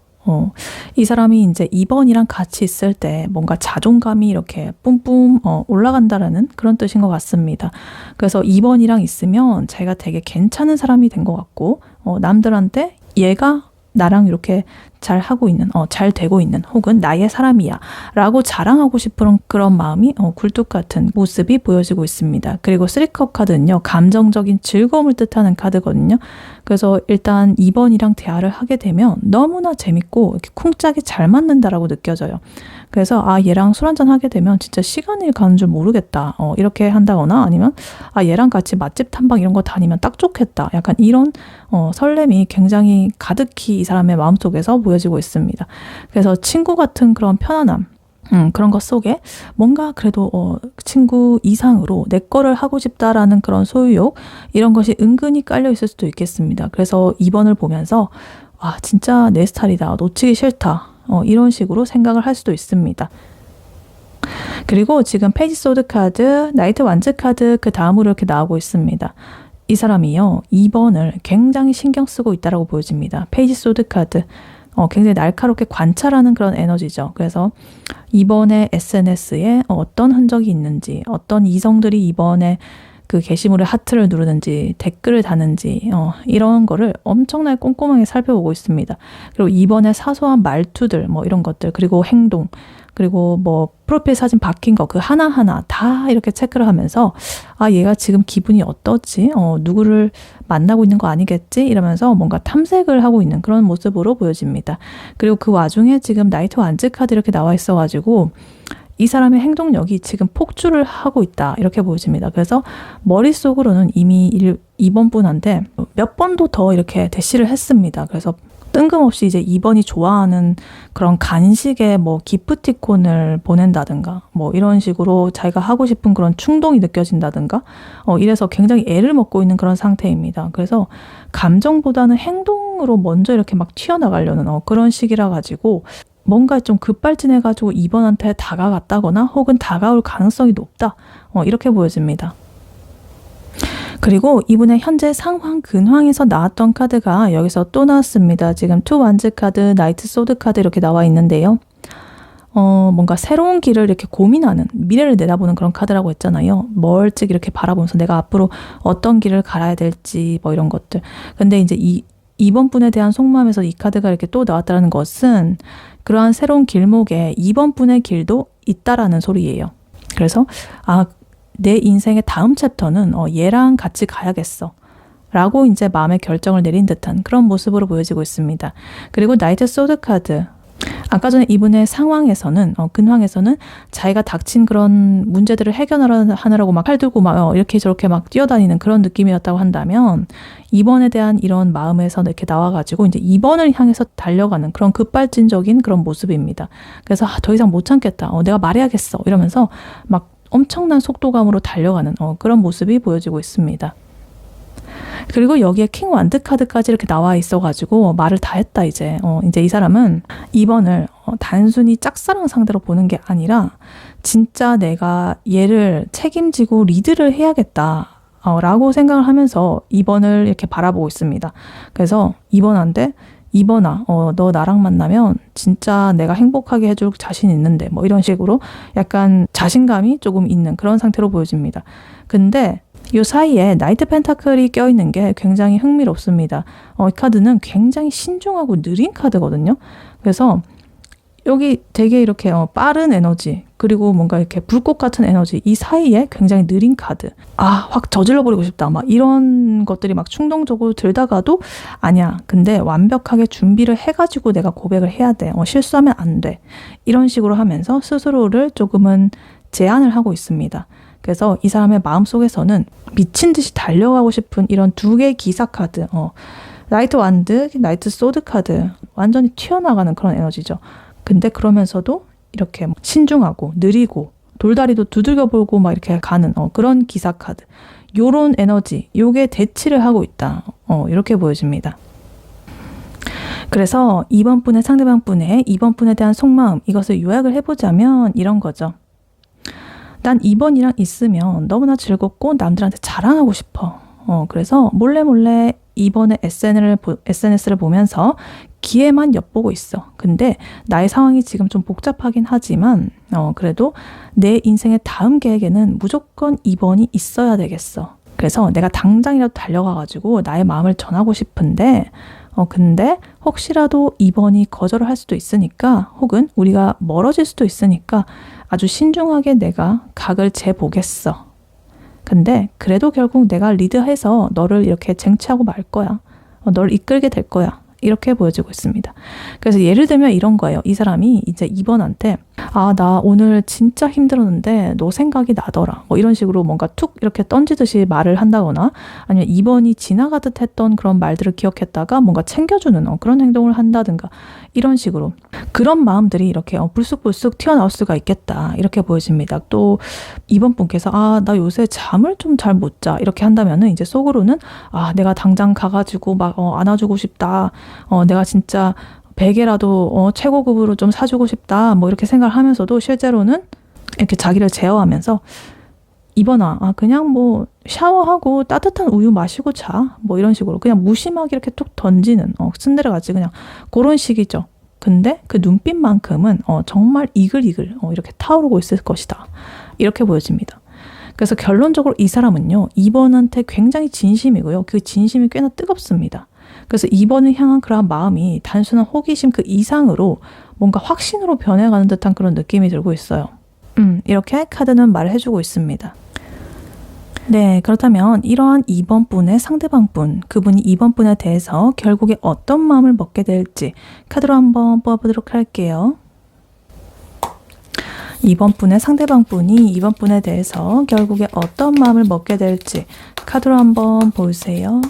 이 사람이 이제 2번이랑 같이 있을 때 뭔가 자존감이 이렇게 뿜뿜 올라간다라는 그런 뜻인 것 같습니다. 그래서 2번이랑 있으면 제가 되게 괜찮은 사람이 된 것 같고 남들한테 얘가 나랑 이렇게 잘 하고 있는, 잘 되고 있는, 혹은 나의 사람이야 라고 자랑하고 싶은 그런 마음이 굴뚝 같은 모습이 보여지고 있습니다. 그리고 3컵 카드는요, 감정적인 즐거움을 뜻하는 카드거든요. 그래서 일단 2번이랑 대화를 하게 되면 너무나 재밌고 이렇게 쿵짝이 잘 맞는다라고 느껴져요. 그래서 얘랑 술 한잔 하게 되면 진짜 시간이 가는 줄 모르겠다. 이렇게 한다거나 아니면 얘랑 같이 맛집 탐방 이런 거 다니면 딱 좋겠다. 약간 이런 설렘이 굉장히 가득히 이 사람의 마음속에서 보여지고 있습니다. 그래서 친구 같은 그런 편안함 그런 것 속에 뭔가 그래도 친구 이상으로 내 거를 하고 싶다라는 그런 소유욕 이런 것이 은근히 깔려 있을 수도 있겠습니다. 그래서 2번을 보면서 진짜 내 스타일이다. 놓치기 싫다. 이런 식으로 생각을 할 수도 있습니다. 그리고 지금 페이지 소드 카드, 나이트 완즈 카드 그 다음으로 이렇게 나오고 있습니다. 이 사람이요. 2번을 굉장히 신경 쓰고 있다라고 보여집니다. 페이지 소드 카드. 굉장히 날카롭게 관찰하는 그런 에너지죠. 그래서 2번의 SNS에 어떤 흔적이 있는지, 어떤 이성들이 2번에 그 게시물에 하트를 누르는지, 댓글을 다는지, 이런 거를 엄청나게 꼼꼼하게 살펴보고 있습니다. 그리고 2번의 사소한 말투들, 이런 것들, 그리고 행동, 그리고 프로필 사진 바뀐 거, 그 하나하나 다 이렇게 체크를 하면서, 얘가 지금 기분이 어떠지? 누구를 만나고 있는 거 아니겠지? 이러면서 뭔가 탐색을 하고 있는 그런 모습으로 보여집니다. 그리고 그 와중에 지금 나이트 완즈 카드 이렇게 나와 있어가지고, 이 사람의 행동력이 지금 폭주를 하고 있다. 이렇게 보여집니다. 그래서 머릿속으로는 이미 2번 분한테 몇 번도 더 이렇게 대시를 했습니다. 그래서 뜬금없이 이제 2번이 좋아하는 그런 간식에 기프티콘을 보낸다든가 이런 식으로 자기가 하고 싶은 그런 충동이 느껴진다든가 이래서 굉장히 애를 먹고 있는 그런 상태입니다. 그래서 감정보다는 행동으로 먼저 이렇게 막 튀어나가려는 그런 시기라 가지고 뭔가 좀 급발진해가지고 2번한테 다가갔다거나 혹은 다가올 가능성이 높다. 이렇게 보여집니다. 그리고 이분의 현재 상황 근황에서 나왔던 카드가 여기서 또 나왔습니다. 지금 2 완즈 카드, 나이트 소드 카드 이렇게 나와 있는데요. 뭔가 새로운 길을 이렇게 고민하는, 미래를 내다보는 그런 카드라고 했잖아요. 멀찍이 이렇게 바라보면서 내가 앞으로 어떤 길을 갈아야 될지 이런 것들. 근데 이제 2번 분에 대한 속마음에서 이 카드가 이렇게 또 나왔다는 것은 그러한 새로운 길목에 2번 분의 길도 있다라는 소리예요. 그래서 내 인생의 다음 챕터는 얘랑 같이 가야겠어 라고 이제 마음의 결정을 내린 듯한 그런 모습으로 보여지고 있습니다. 그리고 나이트 소드 카드. 아까 전에 이분의 상황에서는 근황에서는 자기가 닥친 그런 문제들을 해결하느라고 막 팔 들고 막 이렇게 저렇게 막 뛰어다니는 그런 느낌이었다고 한다면, 2번에 대한 이런 마음에서 이렇게 나와가지고 이제 2번을 향해서 달려가는 그런 급발진적인 그런 모습입니다. 그래서 더 이상 못 참겠다. 내가 말해야겠어. 이러면서 막 엄청난 속도감으로 달려가는 그런 모습이 보여지고 있습니다. 그리고 여기에 킹 완드 카드까지 이렇게 나와 있어가지고 말을 다 했다 이제. 이제 이 사람은 2번을 단순히 짝사랑 상대로 보는 게 아니라 진짜 내가 얘를 책임지고 리드를 해야겠다 라고 생각을 하면서 2번을 이렇게 바라보고 있습니다. 그래서 2번한테 2번아, 너 나랑 만나면 진짜 내가 행복하게 해줄 자신 있는데 뭐 이런 식으로 약간 자신감이 조금 있는 그런 상태로 보여집니다. 근데 이 사이에 나이트 펜타클이 껴있는 게 굉장히 흥미롭습니다. 이 카드는 굉장히 신중하고 느린 카드거든요. 그래서 여기 되게 이렇게 빠른 에너지, 그리고 뭔가 이렇게 불꽃 같은 에너지, 이 사이에 굉장히 느린 카드. 확 저질러버리고 싶다. 막 이런 것들이 막 충동적으로 들다가도 아니야. 근데 완벽하게 준비를 해가지고 내가 고백을 해야 돼. 실수하면 안 돼. 이런 식으로 하면서 스스로를 조금은 제한을 하고 있습니다. 그래서 이 사람의 마음속에서는 미친 듯이 달려가고 싶은 이런 두 개의 기사 카드, 나이트 완드, 나이트 소드 카드, 완전히 튀어나가는 그런 에너지죠. 근데 그러면서도 이렇게 신중하고 느리고 돌다리도 두들겨 보고 막 이렇게 가는 그런 기사 카드, 요런 에너지, 요게 대치를 하고 있다. 이렇게 보여집니다. 그래서 2번 분의 상대방 분의 2번 분에 대한 속마음, 이것을 요약을 해보자면 이런 거죠. 난 2번이랑 있으면 너무나 즐겁고 남들한테 자랑하고 싶어. 그래서 몰래 2번의 SNS를 보면서 기회만 엿보고 있어. 근데 나의 상황이 지금 좀 복잡하긴 하지만 그래도 내 인생의 다음 계획에는 무조건 2번이 있어야 되겠어. 그래서 내가 당장이라도 달려가가지고 나의 마음을 전하고 싶은데 근데 혹시라도 2번이 거절을 할 수도 있으니까, 혹은 우리가 멀어질 수도 있으니까 아주 신중하게 내가 각을 재보겠어. 근데 그래도 결국 내가 리드해서 너를 이렇게 쟁취하고 말 거야. 너를 이끌게 될 거야. 이렇게 보여지고 있습니다. 그래서 예를 들면 이런 거예요. 이 사람이 이제 2번한테 나 오늘 진짜 힘들었는데 너 생각이 나더라. 뭐 이런 식으로 뭔가 툭 이렇게 던지듯이 말을 한다거나, 아니면 2번이 지나가듯 했던 그런 말들을 기억했다가 뭔가 챙겨주는 그런 행동을 한다든가, 이런 식으로 그런 마음들이 이렇게 불쑥불쑥 튀어나올 수가 있겠다. 이렇게 보여집니다. 또 2번 분께서 나 요새 잠을 좀 잘 못 자. 이렇게 한다면은 이제 속으로는 내가 당장 가가지고 막 안아주고 싶다. 내가 진짜 베개라도 최고급으로 좀 사주고 싶다. 뭐 이렇게 생각을 하면서도 실제로는 이렇게 자기를 제어하면서 2번아, 그냥 뭐 샤워하고 따뜻한 우유 마시고 자. 뭐 이런 식으로 그냥 무심하게 이렇게 툭 던지는 쓴데레같이 그냥 그런 식이죠. 근데 그 눈빛만큼은 정말 이글이글 이렇게 타오르고 있을 것이다. 이렇게 보여집니다. 그래서 결론적으로 이 사람은요, 2번한테 굉장히 진심이고요. 그 진심이 꽤나 뜨겁습니다. 그래서 2번을 향한 그런 마음이 단순한 호기심 그 이상으로 뭔가 확신으로 변해가는 듯한 그런 느낌이 들고 있어요. 이렇게 카드는 말을 해주고 있습니다. 네, 그렇다면 이러한 2번 분의 상대방 분, 그분이 2번 분에 대해서 결국에 어떤 마음을 먹게 될지 카드로 한번 뽑아보도록 할게요. 2번 분의 상대방 분이 2번 분에 대해서 결국에 어떤 마음을 먹게 될지 카드로 한번 보세요.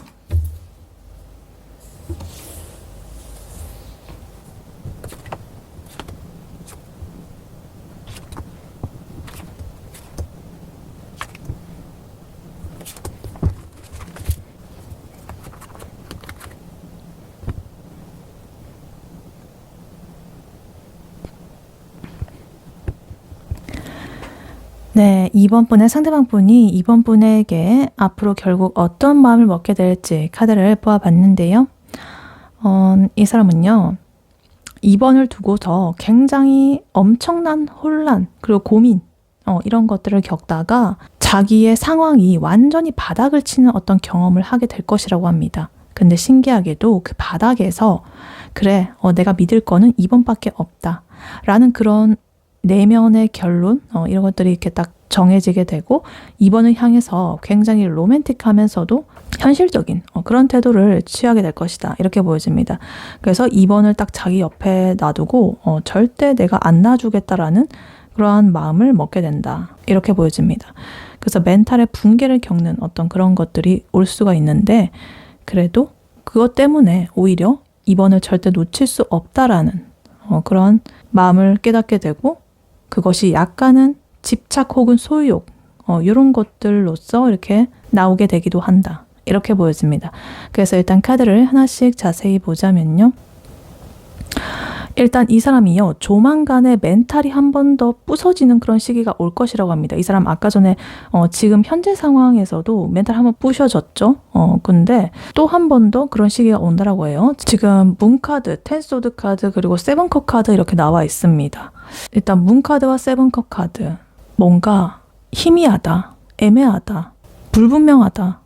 네, 2번 분의 상대방 분이 2번 분에게 앞으로 결국 어떤 마음을 먹게 될지 카드를 뽑아봤는데요. 이 사람은요, 2번을 두고서 굉장히 엄청난 혼란, 그리고 고민, 이런 것들을 겪다가 자기의 상황이 완전히 바닥을 치는 어떤 경험을 하게 될 것이라고 합니다. 근데 신기하게도 그 바닥에서 그래, 내가 믿을 거는 2번밖에 없다. 라는 그런 내면의 결론 이런 것들이 이렇게 딱 정해지게 되고 2번을 향해서 굉장히 로맨틱하면서도 현실적인 그런 태도를 취하게 될 것이다. 이렇게 보여집니다. 그래서 2번을 딱 자기 옆에 놔두고 절대 내가 안 놔주겠다라는 그러한 마음을 먹게 된다. 이렇게 보여집니다. 그래서 멘탈의 붕괴를 겪는 어떤 그런 것들이 올 수가 있는데 그래도 그것 때문에 오히려 2번을 절대 놓칠 수 없다라는 그런 마음을 깨닫게 되고 그것이 약간은 집착 혹은 소유욕 이런 것들로서 이렇게 나오게 되기도 한다. 이렇게 보여집니다. 그래서 일단 카드를 하나씩 자세히 보자면요. 일단 이 사람이요. 조만간에 멘탈이 한 번 더 부서지는 그런 시기가 올 것이라고 합니다. 이 사람 아까 전에 지금 현재 상황에서도 멘탈 한번 부셔졌죠. 근데 또 한 번 더 그런 시기가 온다라고 해요. 지금 문 카드, 텐 소드 카드 그리고 세븐 컵 카드 이렇게 나와 있습니다. 일단 문 카드와 세븐 컵 카드 뭔가 희미하다, 애매하다, 불분명하다.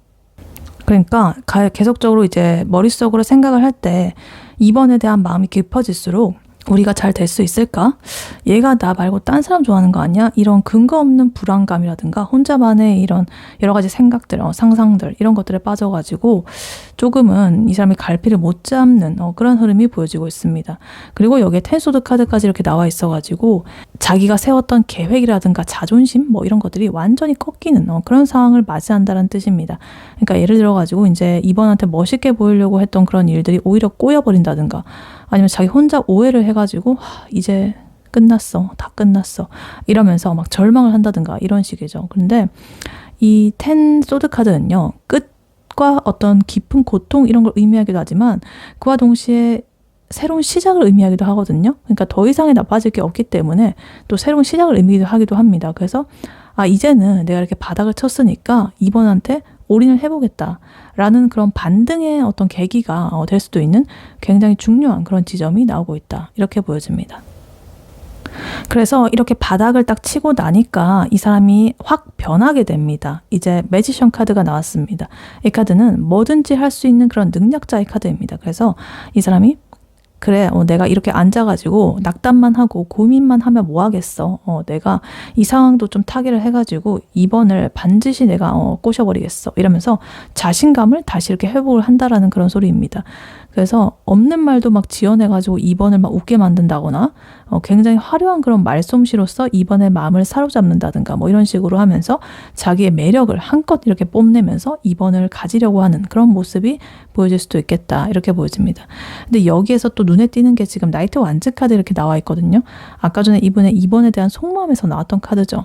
그러니까 계속적으로 이제 머릿속으로 생각을 할 때 2번에 대한 마음이 깊어질수록 우리가 잘 될 수 있을까? 얘가 나 말고 딴 사람 좋아하는 거 아니야? 이런 근거 없는 불안감이라든가 혼자만의 이런 여러 가지 생각들, 상상들 이런 것들에 빠져가지고 조금은 이 사람이 갈피를 못 잡는 그런 흐름이 보여지고 있습니다. 그리고 여기에 텐소드 카드까지 이렇게 나와 있어가지고 자기가 세웠던 계획이라든가 자존심 뭐 이런 것들이 완전히 꺾이는 그런 상황을 맞이한다는 뜻입니다. 그러니까 예를 들어가지고 이제 이번한테 멋있게 보이려고 했던 그런 일들이 오히려 꼬여버린다든가 아니면 자기 혼자 오해를 해가지고 이제 끝났어, 다 끝났어 이러면서 막 절망을 한다든가 이런 식이죠. 그런데 이 텐 소드 카드는요. 끝과 어떤 깊은 고통 이런 걸 의미하기도 하지만 그와 동시에 새로운 시작을 의미하기도 하거든요. 그러니까 더 이상의 나빠질 게 없기 때문에 또 새로운 시작을 의미하기도 합니다. 그래서 이제는 내가 이렇게 바닥을 쳤으니까 이번한테 올인을 해보겠다라는 그런 반등의 어떤 계기가 될 수도 있는 굉장히 중요한 그런 지점이 나오고 있다. 이렇게 보여집니다. 그래서 이렇게 바닥을 딱 치고 나니까 이 사람이 확 변하게 됩니다. 이제 매지션 카드가 나왔습니다. 이 카드는 뭐든지 할 수 있는 그런 능력자의 카드입니다. 그래서 이 사람이 그래, 내가 이렇게 앉아가지고 낙담만 하고 고민만 하면 뭐 하겠어. 내가 이 상황도 좀 타개를 해가지고 2번을 반드시 내가 꼬셔버리겠어. 이러면서 자신감을 다시 이렇게 회복을 한다라는 그런 소리입니다. 그래서 없는 말도 막 지어내가지고 2번을 막 웃게 만든다거나 굉장히 화려한 그런 말솜씨로서 2번의 마음을 사로잡는다든가 뭐 이런 식으로 하면서 자기의 매력을 한껏 이렇게 뽐내면서 2번을 가지려고 하는 그런 모습이 보여질 수도 있겠다. 이렇게 보여집니다. 근데 여기에서 또 눈에 띄는 게 지금 나이트 완즈 카드 이렇게 나와 있거든요. 아까 전에 이분의 2번에 대한 속마음에서 나왔던 카드죠.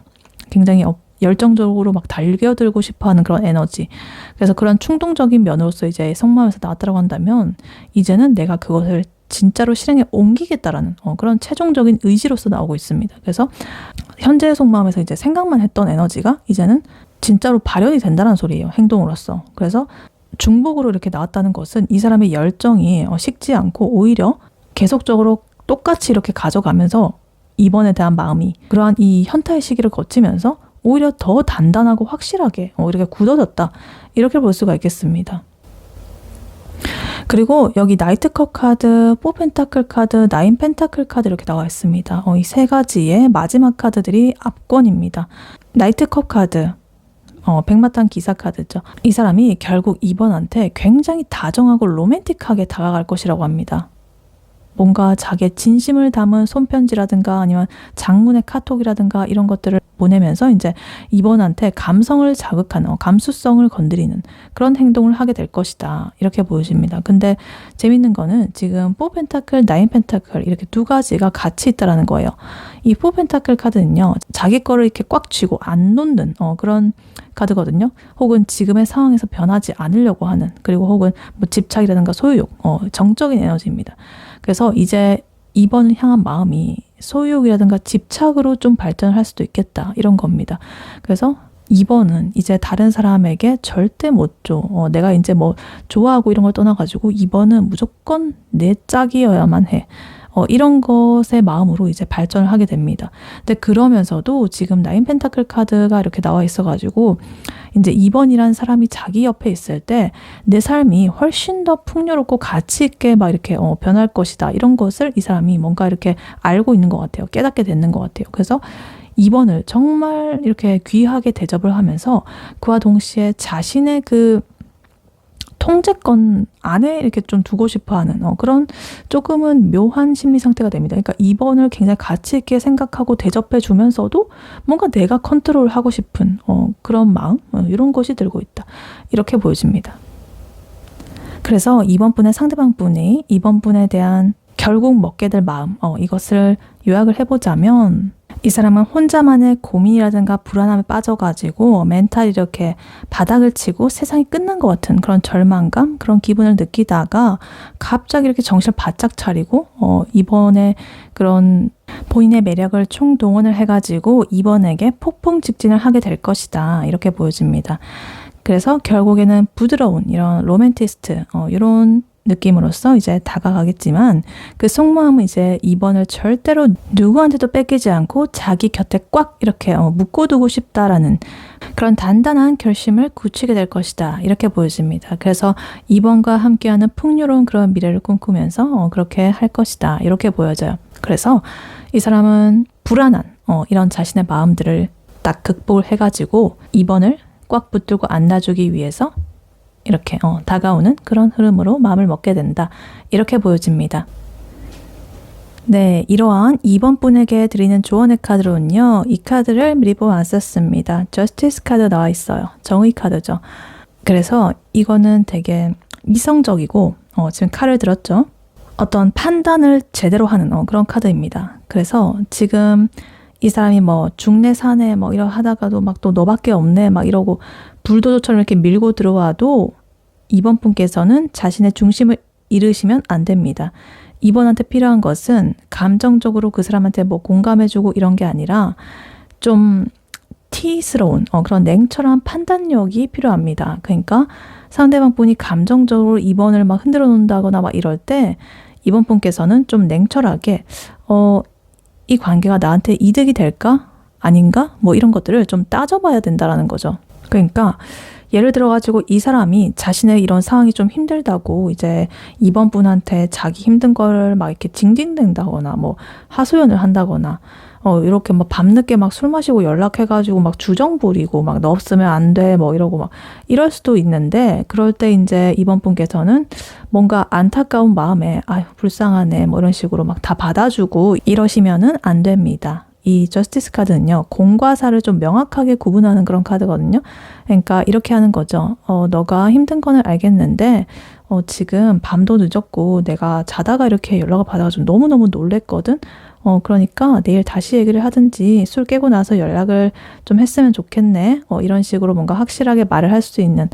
굉장히 열정적으로 막 달겨들고 싶어하는 그런 에너지. 그래서 그런 충동적인 면으로서 이제 속마음에서 나왔다고 한다면 이제는 내가 그것을 진짜로 실행에 옮기겠다라는 그런 최종적인 의지로서 나오고 있습니다. 그래서 현재의 속마음에서 이제 생각만 했던 에너지가 이제는 진짜로 발현이 된다는 소리예요. 행동으로서. 그래서 중복으로 이렇게 나왔다는 것은 이 사람의 열정이 식지 않고 오히려 계속적으로 똑같이 이렇게 가져가면서 2번에 대한 마음이 그러한 이 현타의 시기를 거치면서 오히려 더 단단하고 확실하게 이렇게 굳어졌다. 이렇게 볼 수가 있겠습니다. 그리고 여기 나이트컵 카드, 4 펜타클 카드, 9 펜타클 카드 이렇게 나와 있습니다. 이 세 가지의 마지막 카드들이 압권입니다. 나이트컵 카드, 백마탄 기사 카드죠. 이 사람이 결국 2번한테 굉장히 다정하고 로맨틱하게 다가갈 것이라고 합니다. 뭔가 자기의 진심을 담은 손편지라든가 아니면 장문의 카톡이라든가 이런 것들을 보내면서 이제 2번한테 감성을 자극하는 감수성을 건드리는 그런 행동을 하게 될 것이다. 이렇게 보여집니다. 근데 재밌는 거는 지금 4 펜타클, 9 펜타클 이렇게 두 가지가 같이 있다라는 거예요. 이 4 펜타클 카드는요. 자기 거를 이렇게 꽉 쥐고 안 놓는 그런 카드거든요. 혹은 지금의 상황에서 변하지 않으려고 하는 그리고 혹은 뭐 집착이라든가 소유욕, 정적인 에너지입니다. 그래서 이제 2번을 향한 마음이 소유욕이라든가 집착으로 좀 발전을 할 수도 있겠다. 이런 겁니다. 그래서 2번은 이제 다른 사람에게 절대 못 줘. 내가 이제 뭐 좋아하고 이런 걸 떠나가지고 2번은 무조건 내 짝이어야만 해. 이런 것의 마음으로 이제 발전을 하게 됩니다. 근데 그러면서도 지금 나인 펜타클 카드가 이렇게 나와 있어가지고 이제 2번이란 사람이 자기 옆에 있을 때 내 삶이 훨씬 더 풍요롭고 가치 있게 막 이렇게 변할 것이다. 이런 것을 이 사람이 뭔가 이렇게 알고 있는 것 같아요. 깨닫게 되는 것 같아요. 그래서 2번을 정말 이렇게 귀하게 대접을 하면서 그와 동시에 자신의 그 통제권 안에 이렇게 좀 두고 싶어 하는 그런 조금은 묘한 심리 상태가 됩니다. 그러니까 2번을 굉장히 가치 있게 생각하고 대접해 주면서도 뭔가 내가 컨트롤하고 싶은 그런 마음, 이런 것이 들고 있다. 이렇게 보여집니다. 그래서 2번 분의 상대방 분이 2번 분에 대한 결국 먹게 될 마음, 이것을 요약을 해보자면 이 사람은 혼자만의 고민이라든가 불안함에 빠져가지고 멘탈이 이렇게 바닥을 치고 세상이 끝난 것 같은 그런 절망감, 그런 기분을 느끼다가 갑자기 이렇게 정신을 바짝 차리고 이번에 그런 본인의 매력을 총동원을 해가지고 이번에게 폭풍 직진을 하게 될 것이다. 이렇게 보여집니다. 그래서 결국에는 부드러운 이런 로맨티스트 이런 느낌으로써 이제 다가가겠지만 그 속마음은 이제 2번을 절대로 누구한테도 뺏기지 않고 자기 곁에 꽉 이렇게 묶어두고 싶다라는 그런 단단한 결심을 굳히게 될 것이다. 이렇게 보여집니다. 그래서 2번과 함께하는 풍요로운 그런 미래를 꿈꾸면서 그렇게 할 것이다. 이렇게 보여져요. 그래서 이 사람은 불안한 이런 자신의 마음들을 딱 극복을 해가지고 2번을 꽉 붙들고 안아주기 위해서 이렇게 다가오는 그런 흐름으로 마음을 먹게 된다. 이렇게 보여집니다. 네, 이러한 2번 분에게 드리는 조언의 카드로는요. 이 카드를 미리 뽑아왔었습니다. 저스티스 카드 나와 있어요. 정의 카드죠. 그래서 이거는 되게 이성적이고 지금 칼을 들었죠. 어떤 판단을 제대로 하는 그런 카드입니다. 그래서 지금 이 사람이 뭐 중내 사내 뭐 이러 하다가도 막 또 너밖에 없네 막 이러고 불도저처럼 이렇게 밀고 들어와도 2번 분께서는 자신의 중심을 잃으시면 안 됩니다. 2번한테 필요한 것은 감정적으로 그 사람한테 뭐 공감해주고 이런 게 아니라 좀 T스러운 그런 냉철한 판단력이 필요합니다. 그러니까 상대방 분이 감정적으로 2번을 막 흔들어 놓는다거나 막 이럴 때 2번 분께서는 좀 냉철하게 이 관계가 나한테 이득이 될까? 아닌가? 뭐 이런 것들을 좀 따져봐야 된다라는 거죠. 그러니까 예를 들어가지고 이 사람이 자신의 이런 상황이 좀 힘들다고 이제 2번 분한테 자기 힘든 거를 막 이렇게 징징댄다거나 뭐 하소연을 한다거나 이렇게 막 밤늦게 막 술 마시고 연락해가지고 막 주정 부리고 막 너 없으면 안 돼 뭐 이러고 막 이럴 수도 있는데 그럴 때 이제 2번 분께서는 뭔가 안타까운 마음에 아유 불쌍하네 뭐 이런 식으로 막 다 받아주고 이러시면은 안 됩니다. 이 저스티스 카드는요. 공과 사를 좀 명확하게 구분하는 그런 카드거든요. 그러니까 이렇게 하는 거죠. 너가 힘든 거는 알겠는데 지금 밤도 늦었고 내가 자다가 이렇게 연락을 받아가지고 너무너무 놀랬거든. 그러니까 내일 다시 얘기를 하든지 술 깨고 나서 연락을 좀 했으면 좋겠네. 이런 식으로 뭔가 확실하게 말을 할 수 있는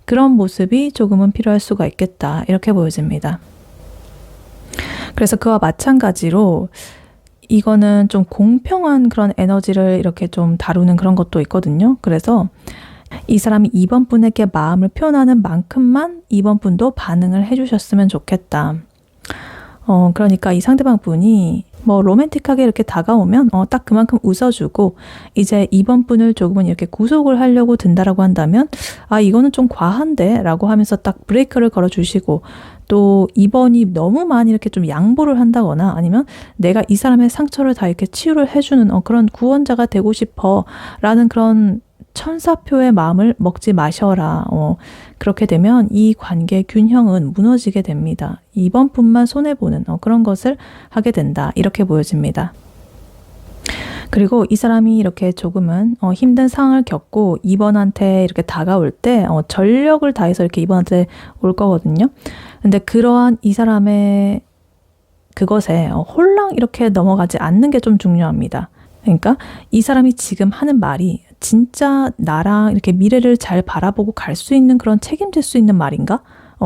그런 모습이 조금은 필요할 수가 있겠다. 이렇게 보여집니다. 그래서 그와 마찬가지로 이거는 좀 공평한 그런 에너지를 이렇게 좀 다루는 그런 것도 있거든요. 그래서 이 사람이 2번 분에게 마음을 표현하는 만큼만 2번 분도 반응을 해주셨으면 좋겠다. 그러니까 이 상대방 분이 뭐 로맨틱하게 이렇게 다가오면 딱 그만큼 웃어주고 이제 2번 분을 조금은 이렇게 구속을 하려고 든다라고 한다면 아 이거는 좀 과한데 라고 하면서 딱 브레이크를 걸어주시고 또 2번이 너무 많이 이렇게 좀 양보를 한다거나 아니면 내가 이 사람의 상처를 다 이렇게 치유를 해주는 그런 구원자가 되고 싶어 라는 그런 천사표의 마음을 먹지 마셔라. 그렇게 되면 이 관계 균형은 무너지게 됩니다. 2번 분만 손해보는 그런 것을 하게 된다. 이렇게 보여집니다. 그리고 이 사람이 이렇게 조금은 힘든 상황을 겪고 2번한테 이렇게 다가올 때 전력을 다해서 이렇게 2번한테 올 거거든요. 근데 그러한 이 사람의 그것에 홀랑 이렇게 넘어가지 않는 게 좀 중요합니다. 그러니까 이 사람이 지금 하는 말이 진짜 나랑 이렇게 미래를 잘 바라보고 갈 수 있는 그런 책임질 수 있는 말인가?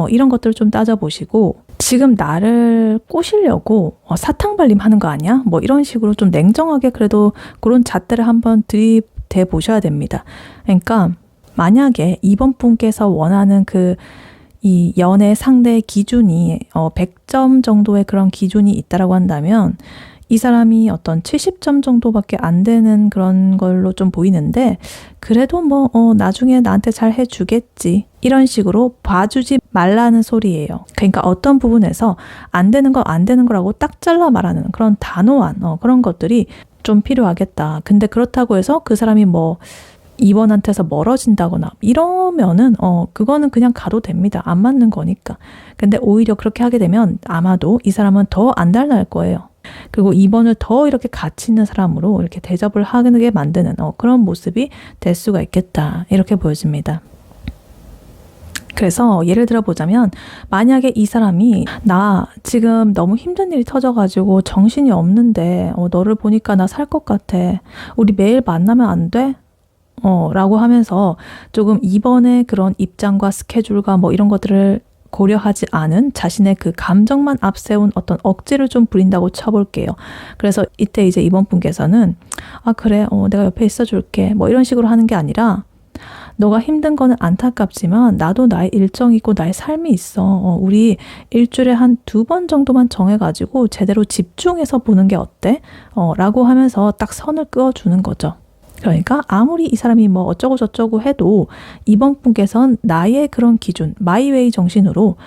이런 것들을 좀 따져보시고 지금 나를 꼬시려고 사탕발림 하는 거 아니야? 뭐 이런 식으로 좀 냉정하게 그래도 그런 잣대를 한번 들이대 보셔야 됩니다. 그러니까 만약에 2번 분께서 원하는 그 이 연애 상대 기준이 100점 정도의 그런 기준이 있다라고 한다면 이 사람이 어떤 70점 정도밖에 안 되는 그런 걸로 좀 보이는데 그래도 뭐 나중에 나한테 잘 해주겠지 이런 식으로 봐주지 말라는 소리예요. 그러니까 어떤 부분에서 안 되는 거 안 되는 거라고 딱 잘라 말하는 그런 단호한 그런 것들이 좀 필요하겠다. 근데 그렇다고 해서 그 사람이 뭐 2번한테서 멀어진다거나 이러면은 그거는 그냥 가도 됩니다. 안 맞는 거니까. 근데 오히려 그렇게 하게 되면 아마도 이 사람은 더 안달날 거예요. 그리고 2번을 더 이렇게 가치 있는 사람으로 이렇게 대접을 하게 만드는 그런 모습이 될 수가 있겠다. 이렇게 보여집니다. 그래서 예를 들어 보자면 만약에 이 사람이 나 지금 너무 힘든 일이 터져가지고 정신이 없는데 너를 보니까 나 살 것 같아. 우리 매일 만나면 안 돼? 라고 하면서 조금 2번의 그런 입장과 스케줄과 뭐 이런 것들을 고려하지 않은 자신의 그 감정만 앞세운 어떤 억지를 좀 부린다고 쳐볼게요. 그래서 이때 이제 2번 분께서는 그래 내가 옆에 있어줄게 뭐 이런 식으로 하는 게 아니라 너가 힘든 거는 안타깝지만 나도 나의 일정이 있고 나의 삶이 있어. 우리 일주일에 한 2번 정도만 정해가지고 제대로 집중해서 보는 게 어때? 라고 하면서 딱 선을 그어주는 거죠. 그러니까 아무리 이 사람이 뭐 어쩌고 저쩌고 해도 이번 분께서는 나의 그런 기준, 마이웨이 정신으로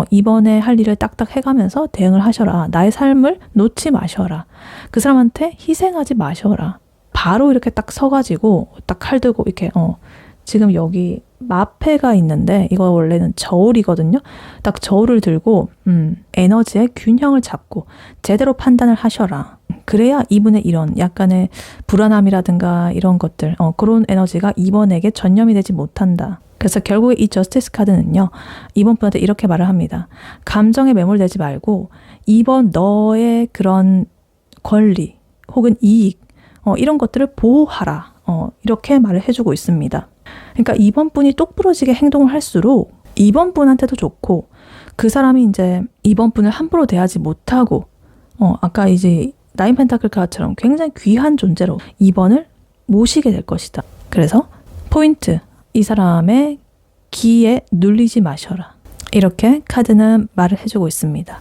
이번에 할 일을 딱딱 해가면서 대응을 하셔라. 나의 삶을 놓지 마셔라. 그 사람한테 희생하지 마셔라. 바로 이렇게 딱 서가지고 딱 칼 들고 이렇게 지금 여기 마패가 있는데 이거 원래는 저울이거든요. 딱 저울을 들고 에너지의 균형을 잡고 제대로 판단을 하셔라. 그래야 이분의 이런 약간의 불안함이라든가 이런 것들 그런 에너지가 이번에게 전념이 되지 못한다. 그래서 결국에 이 저스티스 카드는요. 이번 분한테 이렇게 말을 합니다. 감정에 매몰되지 말고 이번 너의 그런 권리 혹은 이익 이런 것들을 보호하라. 이렇게 말을 해주고 있습니다. 그러니까 이번 분이 똑부러지게 행동을 할수록 이번 분한테도 좋고 그 사람이 이제 이번 분을 함부로 대하지 못하고 아까 이제 나인 펜타클 카드처럼 굉장히 귀한 존재로 2번을 모시게 될 것이다. 그래서 포인트, 이 사람의 기에 눌리지 마셔라. 이렇게 카드는 말을 해주고 있습니다.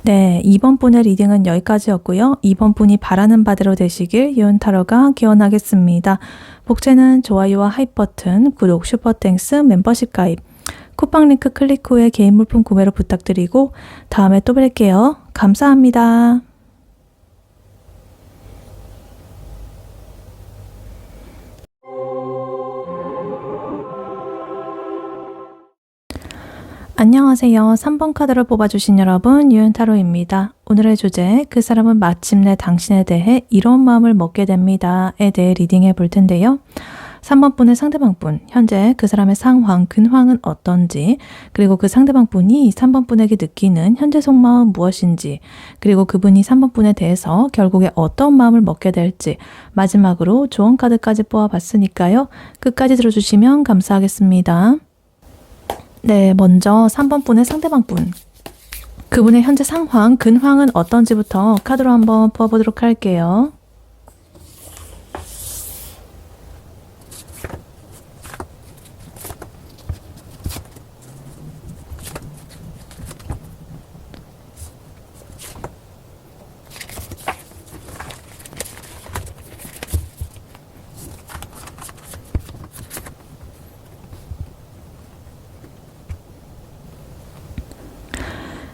네, 2번 분의 리딩은 여기까지였고요. 2번 분이 바라는 바대로 되시길 유은타로가 기원하겠습니다. 복제는 좋아요와 하이프 버튼, 구독, 슈퍼땡스, 멤버십 가입, 쿠팡 링크 클릭 후에 개인 물품 구매로 부탁드리고 다음에 또 뵐게요. 감사합니다. 안녕하세요. 3번 카드를 뽑아주신 여러분, 유은타로입니다. 오늘의 주제, 그 사람은 마침내 당신에 대해 이런 마음을 먹게 됩니다에 대해 리딩해 볼 텐데요. 3번 분의 상대방 분, 현재 그 사람의 상황, 근황은 어떤지, 그리고 그 상대방 분이 3번 분에게 느끼는 현재 속마음 무엇인지, 그리고 그분이 3번 분에 대해서 결국에 어떤 마음을 먹게 될지, 마지막으로 조언 카드까지 뽑아봤으니까요. 끝까지 들어주시면 감사하겠습니다. 네, 먼저 3번 분의 상대방 분. 그분의 현재 상황, 근황은 어떤지부터 카드로 한번 뽑아보도록 할게요.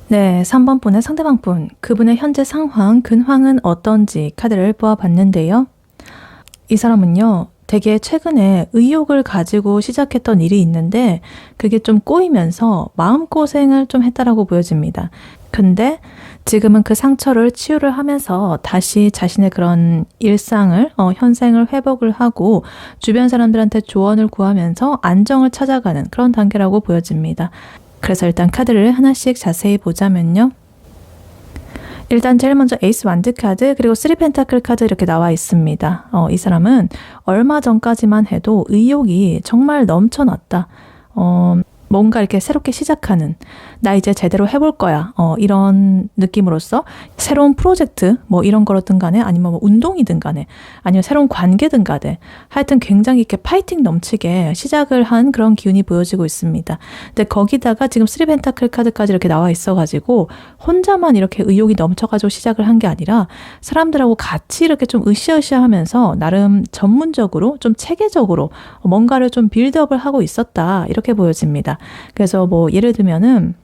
네, 3번 분의 상대방 분, 그분의 현재 상황, 근황은 어떤지 카드를 뽑아봤는데요. 이 사람은요, 되게 최근에 의욕을 가지고 시작했던 일이 있는데 그게 좀 꼬이면서 마음고생을 좀 했다라고 보여집니다. 근데 지금은 그 상처를 치유를 하면서 다시 자신의 그런 일상을, 현생을 회복을 하고 주변 사람들한테 조언을 구하면서 안정을 찾아가는 그런 단계라고 보여집니다. 그래서 일단 카드를 하나씩 자세히 보자면요. 일단 제일 먼저 에이스 완드 카드 그리고 3 펜타클 카드 이렇게 나와 있습니다. 이 사람은 얼마 전까지만 해도 의욕이 정말 넘쳐났다. 뭔가 이렇게 새롭게 시작하는, 나 이제 제대로 해볼 거야, 이런 느낌으로써 새로운 프로젝트 뭐 이런 거로든 간에, 아니면 뭐 운동이든 간에, 아니면 새로운 관계든 간에, 하여튼 굉장히 이렇게 파이팅 넘치게 시작을 한 그런 기운이 보여지고 있습니다. 근데 거기다가 지금 3펜타클 카드까지 이렇게 나와 있어가지고 혼자만 이렇게 의욕이 넘쳐가지고 시작을 한 게 아니라 사람들하고 같이 이렇게 좀 으쌰으쌰 하면서 나름 전문적으로 좀 체계적으로 뭔가를 좀 빌드업을 하고 있었다, 이렇게 보여집니다. 그래서 뭐 예를 들면은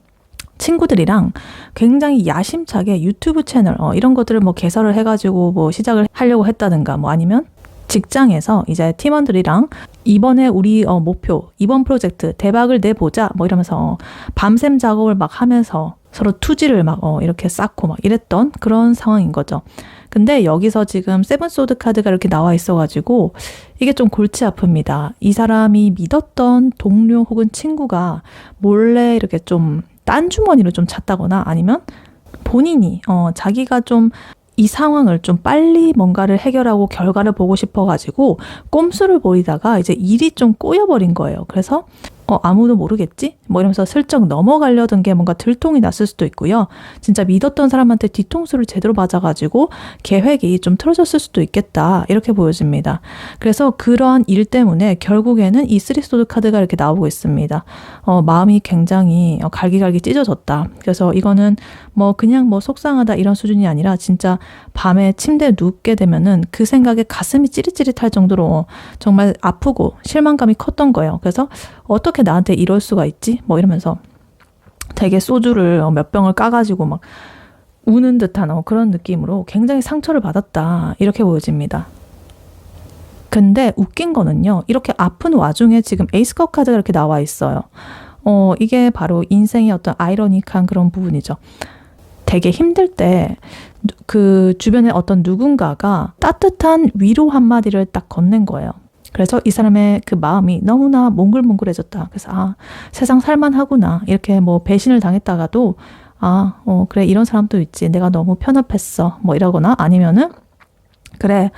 친구들이랑 굉장히 야심차게 유튜브 채널 이런 것들을 뭐 개설을 해가지고 뭐 시작을 하려고 했다든가, 뭐 아니면 직장에서 이제 팀원들이랑 이번에 우리 목표, 이번 프로젝트 대박을 내보자 뭐 이러면서 밤샘 작업을 막 하면서 서로 투지를 막 이렇게 쌓고 막 이랬던 그런 상황인 거죠. 근데 여기서 지금 세븐소드 카드가 이렇게 나와 있어가지고 이게 좀 골치 아픕니다. 이 사람이 믿었던 동료 혹은 친구가 몰래 이렇게 좀 딴 주머니를 좀 찾다거나, 아니면 본인이 자기가 좀 이 상황을 좀 빨리 뭔가를 해결하고 결과를 보고 싶어가지고 꼼수를 부리다가 이제 일이 좀 꼬여버린 거예요. 그래서 아무도 모르겠지? 뭐 이러면서 슬쩍 넘어가려던 게 뭔가 들통이 났을 수도 있고요. 진짜 믿었던 사람한테 뒤통수를 제대로 맞아가지고 계획이 좀 틀어졌을 수도 있겠다, 이렇게 보여집니다. 그래서 그러한 일 때문에 결국에는 이 쓰리소드 카드가 이렇게 나오고 있습니다. 마음이 굉장히 갈기갈기 찢어졌다. 그래서 이거는 뭐 그냥 뭐 속상하다 이런 수준이 아니라 진짜 밤에 침대에 눕게 되면은 그 생각에 가슴이 찌릿찌릿할 정도로 정말 아프고 실망감이 컸던 거예요. 그래서 어떻게 나한테 이럴 수가 있지? 뭐 이러면서 되게 소주를 몇 병을 까가지고 막 우는 듯한 그런 느낌으로 굉장히 상처를 받았다, 이렇게 보여집니다. 근데 웃긴 거는요, 이렇게 아픈 와중에 지금 에이스컵 카드가 이렇게 나와 있어요. 이게 바로 인생의 어떤 아이러니한 그런 부분이죠. 되게 힘들 때 그 주변에 어떤 누군가가 따뜻한 위로 한마디를 딱 건넨 거예요. 그래서 이 사람의 그 마음이 너무나 몽글몽글해졌다. 그래서 세상 살만하구나, 이렇게 뭐 배신을 당했다가도 그래, 이런 사람도 있지, 내가 너무 편협했어 뭐 이러거나, 아니면은 그래,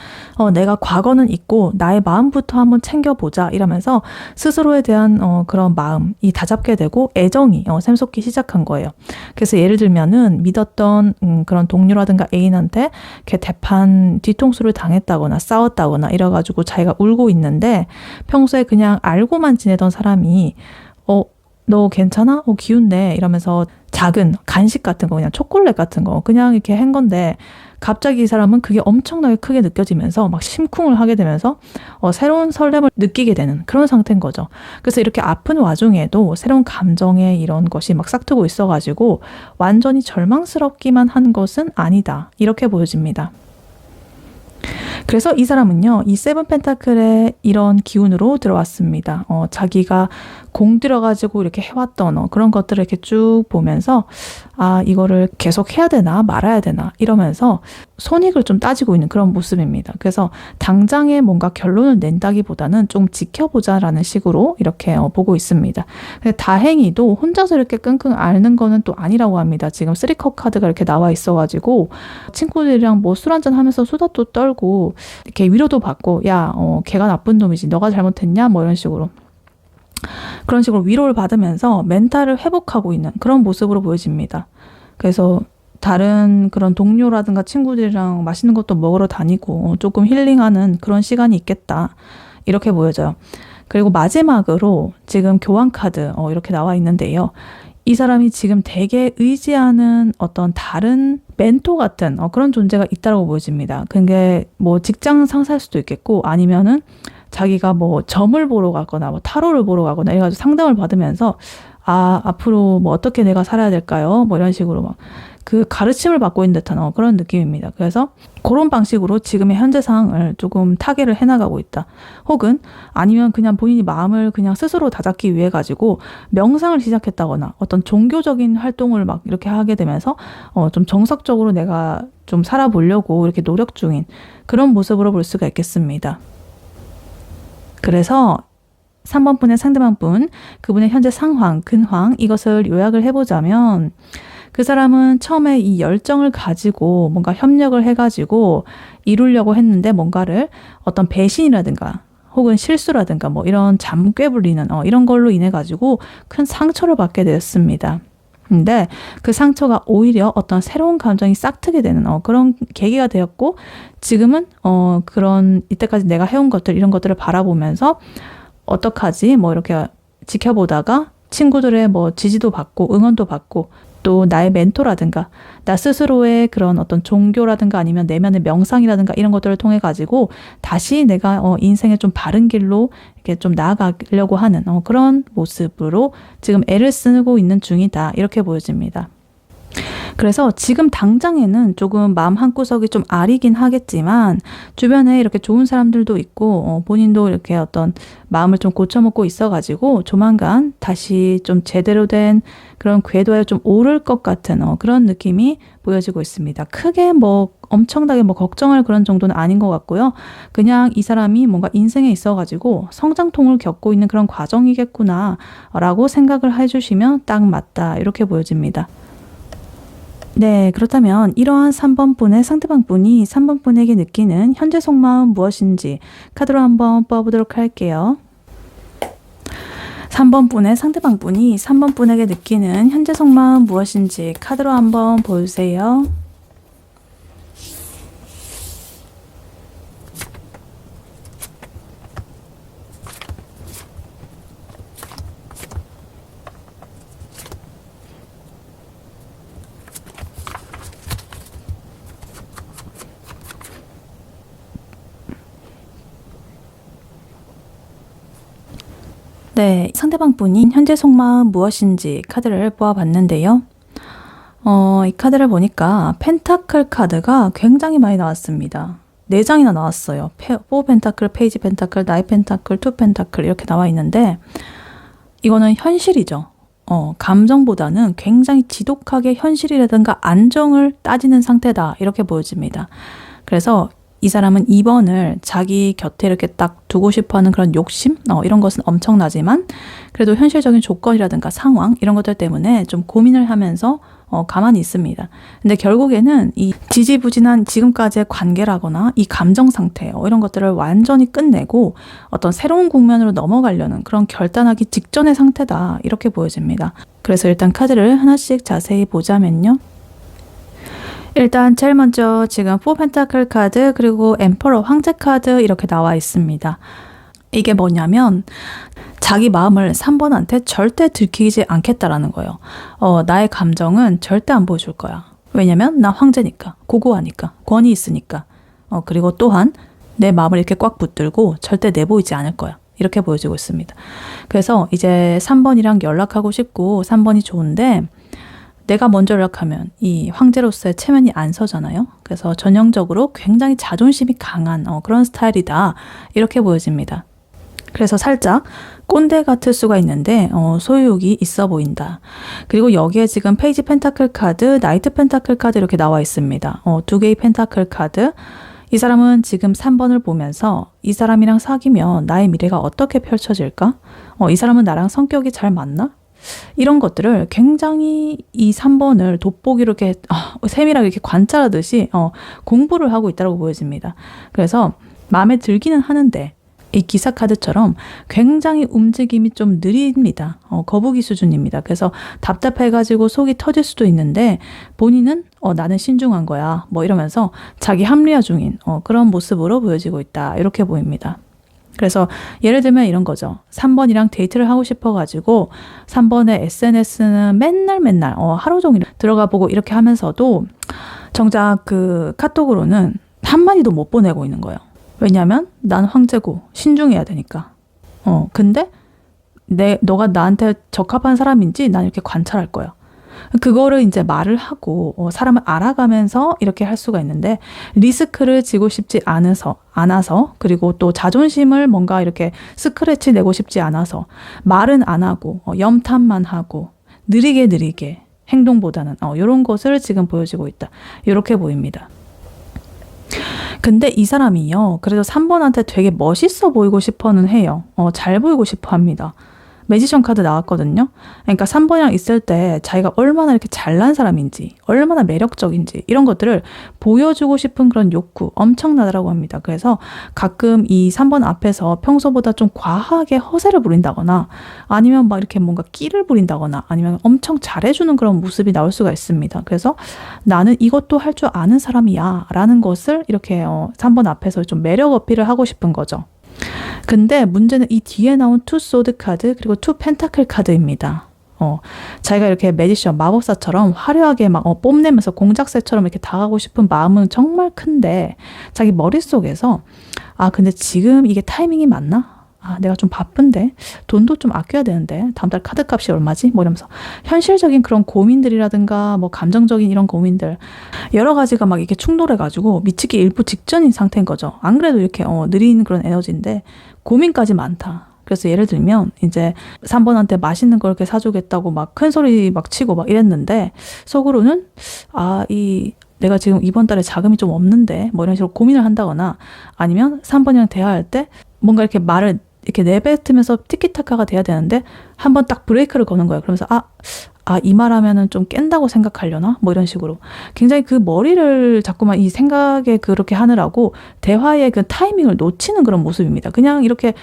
내가 과거는 있고 나의 마음부터 한번 챙겨보자, 이러면서 스스로에 대한 그런 마음이 다잡게 되고 애정이 샘솟기 시작한 거예요. 그래서 예를 들면은 믿었던 그런 동료라든가 애인한테 이렇게 대판 뒤통수를 당했다거나 싸웠다거나 이래가지고 자기가 울고 있는데, 평소에 그냥 알고만 지내던 사람이 너 괜찮아? 기운내? 이러면서 작은 간식 같은 거, 그냥 초콜릿 같은 거 그냥 이렇게 한 건데, 갑자기 이 사람은 그게 엄청나게 크게 느껴지면서 막 심쿵을 하게 되면서 새로운 설렘을 느끼게 되는 그런 상태인 거죠. 그래서 이렇게 아픈 와중에도 새로운 감정의 이런 것이 막 싹트고 있어가지고 완전히 절망스럽기만 한 것은 아니다, 이렇게 보여집니다. 그래서 이 사람은요, 이 세븐 펜타클의 이런 기운으로 들어왔습니다. 자기가 공들여가지고 이렇게 해왔던 그런 것들을 이렇게 쭉 보면서 이거를 계속 해야 되나 말아야 되나 이러면서 손익을 좀 따지고 있는 그런 모습입니다. 그래서 당장에 뭔가 결론을 낸다기보다는 좀 지켜보자라는 식으로 이렇게 보고 있습니다. 근데 다행히도 혼자서 이렇게 끙끙 앓는 거는 또 아니라고 합니다. 지금 3컵 카드가 이렇게 나와 있어가지고 친구들이랑 뭐 술 한잔 하면서 수다도 떨고 이렇게 위로도 받고, 야, 걔가 나쁜 놈이지, 너가 잘못했냐, 뭐 이런 식으로 그런 식으로 위로를 받으면서 멘탈을 회복하고 있는 그런 모습으로 보여집니다. 그래서 다른 그런 동료라든가 친구들이랑 맛있는 것도 먹으러 다니고 조금 힐링하는 그런 시간이 있겠다, 이렇게 보여져요. 그리고 마지막으로 지금 교환 카드 이렇게 나와 있는데요. 이 사람이 지금 되게 의지하는 어떤 다른 멘토 같은 그런 존재가 있다고 보여집니다. 그게 뭐 직장 상사일 수도 있겠고, 아니면은 자기가 뭐 점을 보러 가거나 뭐 타로를 보러 가거나 이래가지고 상담을 받으면서 앞으로 뭐 어떻게 내가 살아야 될까요? 뭐 이런 식으로 막 그 가르침을 받고 있는 듯한 그런 느낌입니다. 그래서 그런 방식으로 지금의 현재 상황을 조금 타개를 해나가고 있다. 혹은 아니면 그냥 본인이 마음을 그냥 스스로 다잡기 위해 가지고 명상을 시작했다거나 어떤 종교적인 활동을 막 이렇게 하게 되면서 좀 정석적으로 내가 좀 살아보려고 이렇게 노력 중인 그런 모습으로 볼 수가 있겠습니다. 그래서 3번 분의 상대방 분, 그분의 현재 상황, 근황, 이것을 요약을 해보자면, 그 사람은 처음에 이 열정을 가지고 뭔가 협력을 해가지고 이루려고 했는데, 뭔가를 어떤 배신이라든가 혹은 실수라든가 뭐 이런 잠꾀불리는 이런 걸로 인해 가지고 큰 상처를 받게 되었습니다. 근데 그 상처가 오히려 어떤 새로운 감정이 싹트게 되는 그런 계기가 되었고, 지금은 그런 이때까지 내가 해온 것들, 이런 것들을 바라보면서 어떡하지 뭐 이렇게 지켜보다가 친구들의 뭐 지지도 받고 응원도 받고, 또 나의 멘토라든가 나 스스로의 그런 어떤 종교라든가 아니면 내면의 명상이라든가 이런 것들을 통해 가지고 다시 내가 인생의 좀 바른 길로 이렇게 좀 나아가려고 하는 그런 모습으로 지금 애를 쓰고 있는 중이다, 이렇게 보여집니다. 그래서 지금 당장에는 조금 마음 한구석이 좀 아리긴 하겠지만 주변에 이렇게 좋은 사람들도 있고 본인도 이렇게 어떤 마음을 좀 고쳐먹고 있어가지고 조만간 다시 좀 제대로 된 그런 궤도에 좀 오를 것 같은 그런 느낌이 보여지고 있습니다. 크게 뭐 엄청나게 뭐 걱정할 그런 정도는 아닌 것 같고요. 그냥 이 사람이 뭔가 인생에 있어가지고 성장통을 겪고 있는 그런 과정이겠구나 라고 생각을 해주시면 딱 맞다, 이렇게 보여집니다. 네, 그렇다면 이러한 3번 분의 상대방 분이 3번 분에게 느끼는 현재 속마음 무엇인지 카드로 한번 뽑아보도록 할게요. 3번 분의 상대방 분이 3번 분에게 느끼는 현재 속마음 무엇인지 카드로 한번 보여주세요. 네, 상대방 분이 현재 속마음 무엇인지 카드를 뽑아봤는데요. 이 카드를 보니까 펜타클 카드가 굉장히 많이 나왔습니다. 4장이나 나왔어요. 4 펜타클, 페이지 펜타클, 나이 펜타클, 2 펜타클 이렇게 나와 있는데, 이거는 현실이죠. 감정보다는 굉장히 지독하게 현실이라든가 안정을 따지는 상태다, 이렇게 보여집니다. 그래서 이 사람은 2번을 자기 곁에 이렇게 딱 두고 싶어하는 그런 욕심? 이런 것은 엄청나지만 그래도 현실적인 조건이라든가 상황 이런 것들 때문에 좀 고민을 하면서 가만히 있습니다. 근데 결국에는 이 지지부진한 지금까지의 관계라거나 이 감정 상태 이런 것들을 완전히 끝내고 어떤 새로운 국면으로 넘어가려는 그런 결단하기 직전의 상태다, 이렇게 보여집니다. 그래서 일단 카드를 하나씩 자세히 보자면요. 일단 제일 먼저 지금 4 펜타클 카드 그리고 엠퍼러 황제 카드 이렇게 나와 있습니다. 이게 뭐냐면 자기 마음을 3번한테 절대 들키지 않겠다라는 거예요. 나의 감정은 절대 안 보여줄 거야. 왜냐면 나 황제니까, 고고하니까, 권위 있으니까. 그리고 또한 내 마음을 이렇게 꽉 붙들고 절대 내보이지 않을 거야, 이렇게 보여지고 있습니다. 그래서 이제 3번이랑 연락하고 싶고 3번이 좋은데, 내가 먼저 연락하면 이 황제로서의 체면이 안 서잖아요. 그래서 전형적으로 굉장히 자존심이 강한 그런 스타일이다, 이렇게 보여집니다. 그래서 살짝 꼰대 같을 수가 있는데 소유욕이 있어 보인다. 그리고 여기에 지금 페이지 펜타클 카드, 나이트 펜타클 카드 이렇게 나와 있습니다. 2개의 펜타클 카드. 이 사람은 지금 3번을 보면서 이 사람이랑 사귀면 나의 미래가 어떻게 펼쳐질까? 이 사람은 나랑 성격이 잘 맞나? 이런 것들을 굉장히 이 3번을 돋보기로 이렇게 세밀하게 이렇게 관찰하듯이 공부를 하고 있다고 보여집니다. 그래서 마음에 들기는 하는데 이 기사 카드처럼 굉장히 움직임이 좀 느립니다. 거북이 수준입니다. 그래서 답답해가지고 속이 터질 수도 있는데 본인은 나는 신중한 거야 뭐 이러면서 자기 합리화 중인 그런 모습으로 보여지고 있다, 이렇게 보입니다. 그래서 예를 들면 이런 거죠. 3번이랑 데이트를 하고 싶어가지고 3번의 SNS는 맨날 하루 종일 들어가 보고 이렇게 하면서도 정작 그 카톡으로는 한마디도 못 보내고 있는 거예요. 왜냐면 난 황제고 신중해야 되니까. 근데 너가 나한테 적합한 사람인지 난 이렇게 관찰할 거야. 그거를 이제 말을 하고 사람을 알아가면서 이렇게 할 수가 있는데, 리스크를 지고 싶지 않아서 그리고 또 자존심을 뭔가 이렇게 스크래치 내고 싶지 않아서 말은 안 하고 염탐만 하고 느리게 행동보다는 이런 것을 지금 보여지고 있다, 이렇게 보입니다. 근데 이 사람이요, 그래도 3번한테 되게 멋있어 보이고 싶어는 해요. 잘 보이고 싶어 합니다. 매지션 카드 나왔거든요. 그러니까 3번이랑 있을 때 자기가 얼마나 이렇게 잘난 사람인지, 얼마나 매력적인지 이런 것들을 보여주고 싶은 그런 욕구 엄청나다라고 합니다. 그래서 가끔 이 3번 앞에서 평소보다 좀 과하게 허세를 부린다거나 아니면 막 이렇게 뭔가 끼를 부린다거나 아니면 엄청 잘해주는 그런 모습이 나올 수가 있습니다. 그래서 나는 이것도 할 줄 아는 사람이야 라는 것을 이렇게 3번 앞에서 좀 매력 어필을 하고 싶은 거죠. 근데 문제는 이 뒤에 나온 투 소드 카드 그리고 투 펜타클 카드입니다. 자기가 이렇게 매지션 마법사처럼 화려하게 막 뽐내면서 공작새처럼 이렇게 다가가고 싶은 마음은 정말 큰데 자기 머릿속에서 근데 지금 이게 타이밍이 맞나? 내가 좀 바쁜데 돈도 좀 아껴야 되는데 다음 달 카드 값이 얼마지? 뭐 이러면서 현실적인 그런 고민들이라든가 뭐 감정적인 이런 고민들 여러 가지가 막 이렇게 충돌해가지고 미치기 일부 직전인 상태인 거죠. 안 그래도 이렇게 느린 그런 에너지인데 고민까지 많다. 그래서 예를 들면 이제 3번한테 맛있는 걸 이렇게 사주겠다고 막 큰 소리 막 치고 막 이랬는데 속으로는 내가 지금 이번 달에 자금이 좀 없는데 뭐 이런 식으로 고민을 한다거나 아니면 3번이랑 대화할 때 뭔가 이렇게 말을 이렇게 내뱉으면서 티키타카가 돼야 되는데 한번 딱 브레이크를 거는 거예요. 그러면서 이 말하면은 좀 깬다고 생각하려나? 뭐 이런 식으로 굉장히 그 머리를 자꾸만 이 생각에 그렇게 하느라고 대화의 그 타이밍을 놓치는 그런 모습입니다. 그냥 이렇게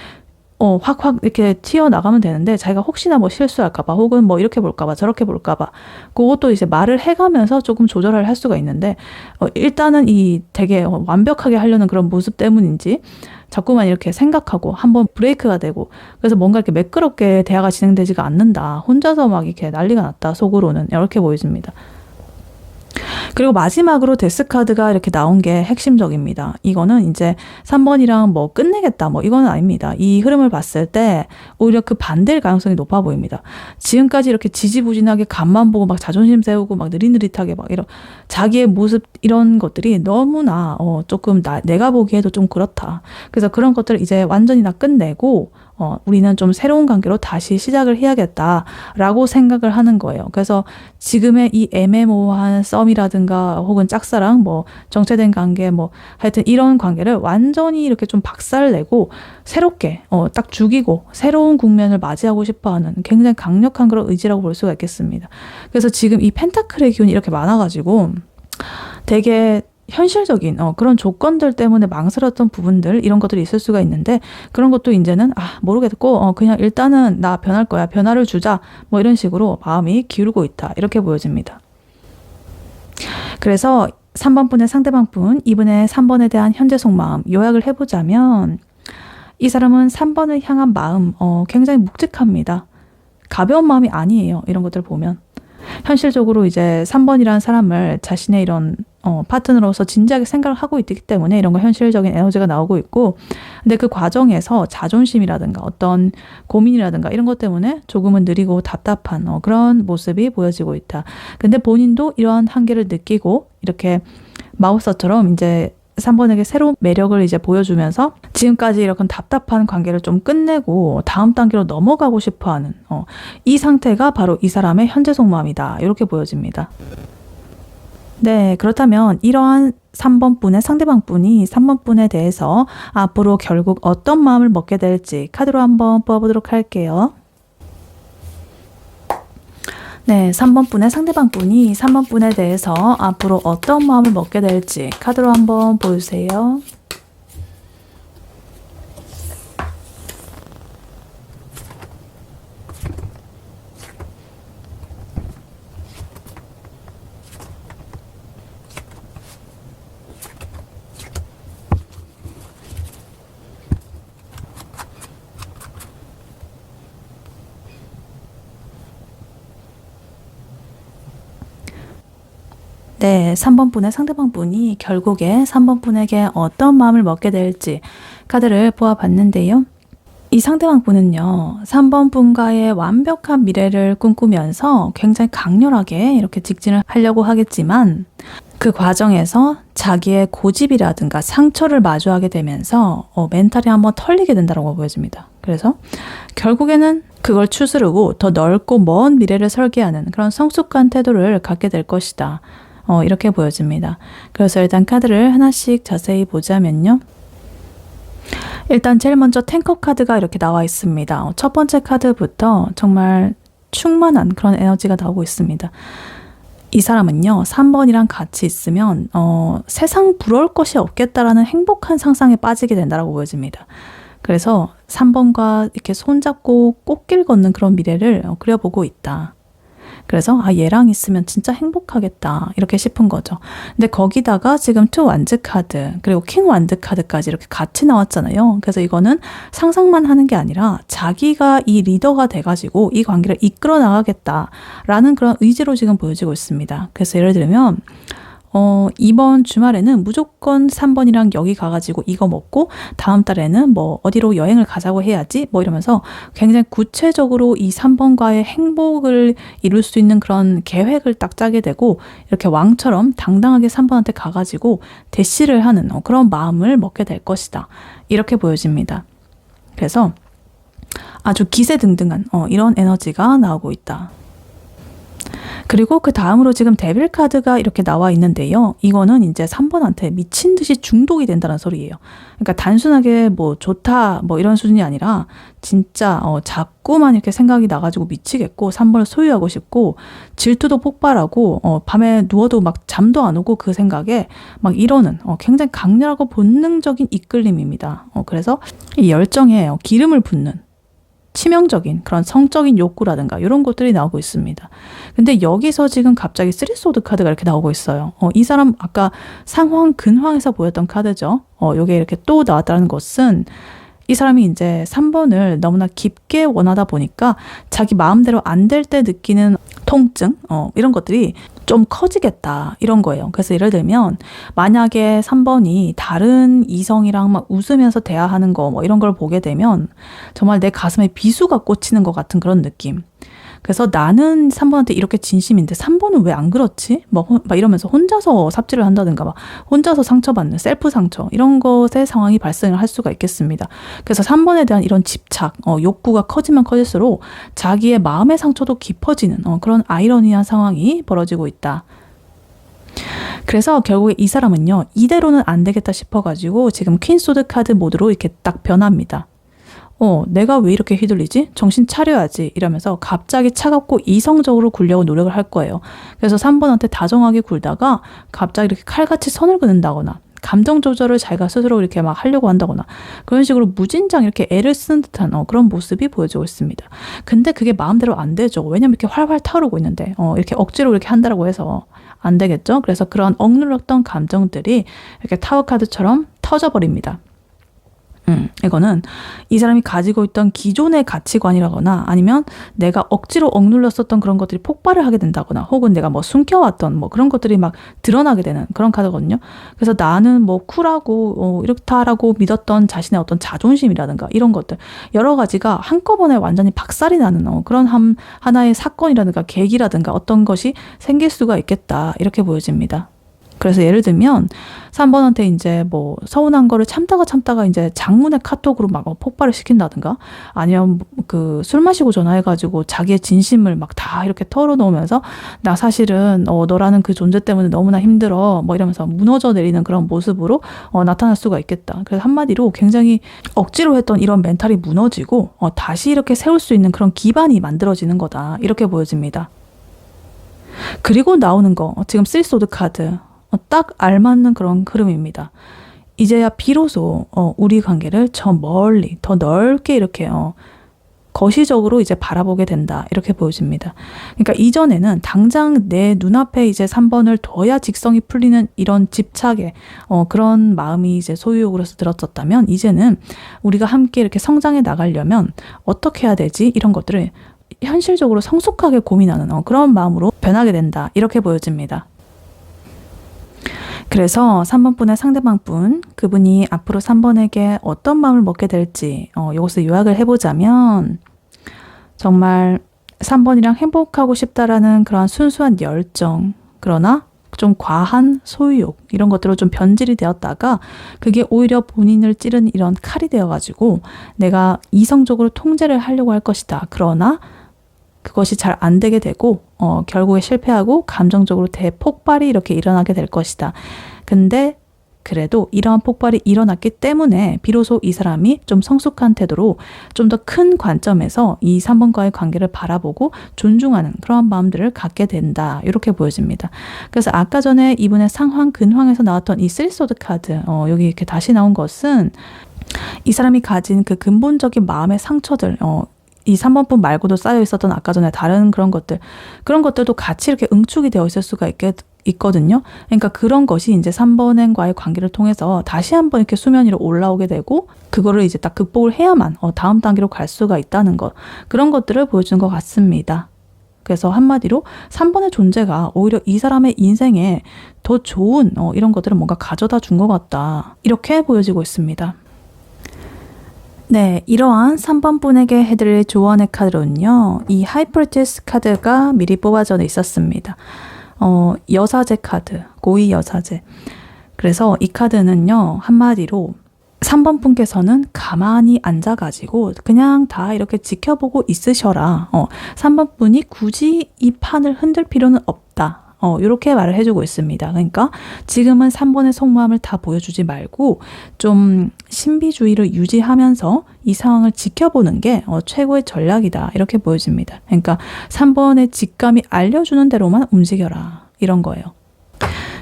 확 이렇게 튀어나가면 되는데 자기가 혹시나 뭐 실수할까봐 혹은 뭐 이렇게 볼까봐 저렇게 볼까봐 그것도 이제 말을 해가면서 조금 조절을 할 수가 있는데 일단은 이 되게 완벽하게 하려는 그런 모습 때문인지 자꾸만 이렇게 생각하고 한번 브레이크가 되고 그래서 뭔가 이렇게 매끄럽게 대화가 진행되지가 않는다. 혼자서 막 이렇게 난리가 났다. 속으로는 이렇게 보여집니다. 그리고 마지막으로 데스카드가 이렇게 나온 게 핵심적입니다. 이거는 이제 3번이랑 뭐 끝내겠다 뭐 이거는 아닙니다. 이 흐름을 봤을 때 오히려 그 반대일 가능성이 높아 보입니다. 지금까지 이렇게 지지부진하게 간만 보고 막 자존심 세우고 막 느릿느릿하게 막 이런 자기의 모습 이런 것들이 너무나 조금 내가 보기에도 좀 그렇다. 그래서 그런 것들을 이제 완전히 다 끝내고 우리는 좀 새로운 관계로 다시 시작을 해야겠다라고 생각을 하는 거예요. 그래서 지금의 이 애매모호한 썸이라든가 혹은 짝사랑, 뭐 정체된 관계, 뭐 하여튼 이런 관계를 완전히 이렇게 좀 박살내고 새롭게 딱 죽이고 새로운 국면을 맞이하고 싶어하는 굉장히 강력한 그런 의지라고 볼 수가 있겠습니다. 그래서 지금 이 펜타클의 기운이 이렇게 많아가지고 되게 현실적인 그런 조건들 때문에 망설였던 부분들 이런 것들이 있을 수가 있는데 그런 것도 이제는 모르겠고 그냥 일단은 나 변할 거야 변화를 주자 뭐 이런 식으로 마음이 기울고 있다 이렇게 보여집니다. 그래서 3번 분의 상대방 분 이분의 3번에 대한 현재 속마음 요약을 해보자면 이 사람은 3번을 향한 마음 굉장히 묵직합니다. 가벼운 마음이 아니에요. 이런 것들을 보면 현실적으로 이제 3번이라는 사람을 자신의 이런 파트너로서 진지하게 생각을 하고 있기 때문에 이런 거 현실적인 에너지가 나오고 있고 근데 그 과정에서 자존심이라든가 어떤 고민이라든가 이런 것 때문에 조금은 느리고 답답한 그런 모습이 보여지고 있다. 근데 본인도 이러한 한계를 느끼고 이렇게 마법사처럼 이제 3번에게 새로운 매력을 이제 보여주면서 지금까지 이렇게 답답한 관계를 좀 끝내고 다음 단계로 넘어가고 싶어하는 이 상태가 바로 이 사람의 현재 속마음이다. 이렇게 보여집니다. 네, 그렇다면 이러한 3번 분의 상대방 분이 3번 분에 대해서 앞으로 결국 어떤 마음을 먹게 될지 카드로 한번 뽑아보도록 할게요. 네, 3번 분의 상대방 분이 3번 분에 대해서 앞으로 어떤 마음을 먹게 될지 카드로 한번 보여주세요. 네, 3번 분의 상대방 분이 결국에 3번 분에게 어떤 마음을 먹게 될지 카드를 보아봤는데요. 이 상대방 분은요, 3번 분과의 완벽한 미래를 꿈꾸면서 굉장히 강렬하게 이렇게 직진을 하려고 하겠지만 그 과정에서 자기의 고집이라든가 상처를 마주하게 되면서 멘탈이 한번 털리게 된다고 보여집니다. 그래서 결국에는 그걸 추스르고 더 넓고 먼 미래를 설계하는 그런 성숙한 태도를 갖게 될 것이다. 이렇게 보여집니다. 그래서 일단 카드를 하나씩 자세히 보자면요. 일단 제일 먼저 탱커 카드가 이렇게 나와 있습니다. 첫 번째 카드부터 정말 충만한 그런 에너지가 나오고 있습니다. 이 사람은요, 3번이랑 같이 있으면 세상 부러울 것이 없겠다라는 행복한 상상에 빠지게 된다라고 보여집니다. 그래서 3번과 이렇게 손잡고 꽃길 걷는 그런 미래를 그려보고 있다. 그래서 얘랑 있으면 진짜 행복하겠다 이렇게 싶은 거죠. 근데 거기다가 지금 투 완즈 카드 그리고 킹 완즈 카드까지 이렇게 같이 나왔잖아요. 그래서 이거는 상상만 하는 게 아니라 자기가 이 리더가 돼가지고 이 관계를 이끌어 나가겠다라는 그런 의지로 지금 보여지고 있습니다. 그래서 예를 들면 이번 주말에는 무조건 3번이랑 여기 가가지고 이거 먹고 다음 달에는 뭐 어디로 여행을 가자고 해야지 뭐 이러면서 굉장히 구체적으로 이 3번과의 행복을 이룰 수 있는 그런 계획을 딱 짜게 되고 이렇게 왕처럼 당당하게 3번한테 가가지고 대시를 하는 그런 마음을 먹게 될 것이다. 이렇게 보여집니다. 그래서 아주 기세등등한 이런 에너지가 나오고 있다. 그리고 그 다음으로 지금 데빌 카드가 이렇게 나와 있는데요. 이거는 이제 3번한테 미친 듯이 중독이 된다는 소리예요. 그러니까 단순하게 뭐 좋다 뭐 이런 수준이 아니라 진짜 자꾸만 이렇게 생각이 나가지고 미치겠고 3번을 소유하고 싶고 질투도 폭발하고 밤에 누워도 막 잠도 안 오고 그 생각에 막 이러는 굉장히 강렬하고 본능적인 이끌림입니다. 그래서 이 열정에 기름을 붓는 치명적인 그런 성적인 욕구라든가 이런 것들이 나오고 있습니다. 근데 여기서 지금 갑자기 3소드 카드가 이렇게 나오고 있어요. 이 사람 아까 상황 근황에서 보였던 카드죠. 요게 이렇게 또 나왔다는 것은 이 사람이 이제 3번을 너무나 깊게 원하다 보니까 자기 마음대로 안 될 때 느끼는 통증 이런 것들이 좀 커지겠다 이런 거예요. 그래서 예를 들면 만약에 3번이 다른 이성이랑 막 웃으면서 대화하는 거 뭐 이런 걸 보게 되면 정말 내 가슴에 비수가 꽂히는 것 같은 그런 느낌. 그래서 나는 3번한테 이렇게 진심인데 3번은 왜 안 그렇지? 막 이러면서 혼자서 삽질을 한다든가 막 혼자서 상처받는 셀프 상처 이런 것의 상황이 발생을 할 수가 있겠습니다. 그래서 3번에 대한 이런 집착, 욕구가 커지면 커질수록 자기의 마음의 상처도 깊어지는 그런 아이러니한 상황이 벌어지고 있다. 그래서 결국에 이 사람은요, 이대로는 안 되겠다 싶어가지고 지금 퀸소드 카드 모드로 이렇게 딱 변합니다. 내가 왜 이렇게 휘둘리지? 정신 차려야지. 이러면서 갑자기 차갑고 이성적으로 굴려고 노력을 할 거예요. 그래서 3번한테 다정하게 굴다가 갑자기 이렇게 칼같이 선을 그는다거나 감정 조절을 자기가 스스로 이렇게 막 하려고 한다거나 그런 식으로 무진장 이렇게 애를 쓰는 듯한 그런 모습이 보여지고 있습니다. 근데 그게 마음대로 안 되죠. 왜냐면 이렇게 활활 타오르고 있는데 이렇게 억지로 이렇게 한다라고 해서 안 되겠죠. 그래서 그런 억눌렀던 감정들이 이렇게 타워 카드처럼 터져버립니다. 이거는 이 사람이 가지고 있던 기존의 가치관이라거나 아니면 내가 억지로 억눌렀었던 그런 것들이 폭발을 하게 된다거나 혹은 내가 뭐 숨겨왔던 뭐 그런 것들이 막 드러나게 되는 그런 카드거든요. 그래서 나는 뭐 쿨하고 이렇다라고 믿었던 자신의 어떤 자존심이라든가 이런 것들 여러 가지가 한꺼번에 완전히 박살이 나는 그런 하나의 사건이라든가 계기라든가 어떤 것이 생길 수가 있겠다 이렇게 보여집니다. 그래서 예를 들면 3번한테 이제 뭐 서운한 거를 참다가 이제 장문의 카톡으로 막 폭발을 시킨다든가 아니면 그 술 마시고 전화해가지고 자기의 진심을 막 다 이렇게 털어놓으면서 나 사실은 너라는 그 존재 때문에 너무나 힘들어 뭐 이러면서 무너져 내리는 그런 모습으로 나타날 수가 있겠다. 그래서 한마디로 굉장히 억지로 했던 이런 멘탈이 무너지고 다시 이렇게 세울 수 있는 그런 기반이 만들어지는 거다. 이렇게 보여집니다. 그리고 나오는 거 지금 3소드 카드 딱 알맞는 그런 흐름입니다. 이제야 비로소 우리 관계를 저 멀리 더 넓게 이렇게 거시적으로 이제 바라보게 된다 이렇게 보여집니다. 그러니까 이전에는 당장 내 눈앞에 이제 3번을 둬야 직성이 풀리는 이런 집착의 그런 마음이 이제 소유욕으로서 들었었다면 이제는 우리가 함께 이렇게 성장해 나가려면 어떻게 해야 되지 이런 것들을 현실적으로 성숙하게 고민하는 그런 마음으로 변하게 된다 이렇게 보여집니다. 그래서 3번분의 상대방분, 그분이 앞으로 3번에게 어떤 마음을 먹게 될지 이것을 요약을 해보자면 정말 3번이랑 행복하고 싶다라는 그런 순수한 열정, 그러나 좀 과한 소유욕 이런 것들로 좀 변질이 되었다가 그게 오히려 본인을 찌른 이런 칼이 되어가지고 내가 이성적으로 통제를 하려고 할 것이다. 그러나 그것이 잘 안 되게 되고 결국에 실패하고 감정적으로 대폭발이 이렇게 일어나게 될 것이다. 근데 그래도 이러한 폭발이 일어났기 때문에 비로소 이 사람이 좀 성숙한 태도로 좀 더 큰 관점에서 이 3번과의 관계를 바라보고 존중하는 그런 마음들을 갖게 된다. 이렇게 보여집니다. 그래서 아까 전에 이분의 상황, 근황에서 나왔던 이 쓰리소드 카드, 여기 이렇게 다시 나온 것은 이 사람이 가진 그 근본적인 마음의 상처들, 이 3번분 말고도 쌓여 있었던 아까 전에 다른 그런 것들도 같이 이렇게 응축이 되어 있을 수가 있거든요. 그러니까 그런 것이 이제 3번행과의 관계를 통해서 다시 한번 이렇게 수면 위로 올라오게 되고, 그거를 이제 딱 극복을 해야만 다음 단계로 갈 수가 있다는 것, 그런 것들을 보여주는 것 같습니다. 그래서 한마디로 3번의 존재가 오히려 이 사람의 인생에 더 좋은 이런 것들을 뭔가 가져다 준 것 같다. 이렇게 보여지고 있습니다. 네, 이러한 3번 분에게 해드릴 조언의 카드로는요, 이 하이프리티스 카드가 미리 뽑아져 있었습니다. 여사제 카드, 고위 여사제. 그래서 이 카드는요, 한마디로 3번 분께서는 가만히 앉아가지고 그냥 다 이렇게 지켜보고 있으셔라. 3번 분이 굳이 이 판을 흔들 필요는 없다. 이렇게 말을 해주고 있습니다. 그러니까 지금은 3번의 속마음을 다 보여주지 말고 좀 신비주의를 유지하면서 이 상황을 지켜보는 게 최고의 전략이다. 이렇게 보여집니다. 그러니까 3번의 직감이 알려주는 대로만 움직여라. 이런 거예요.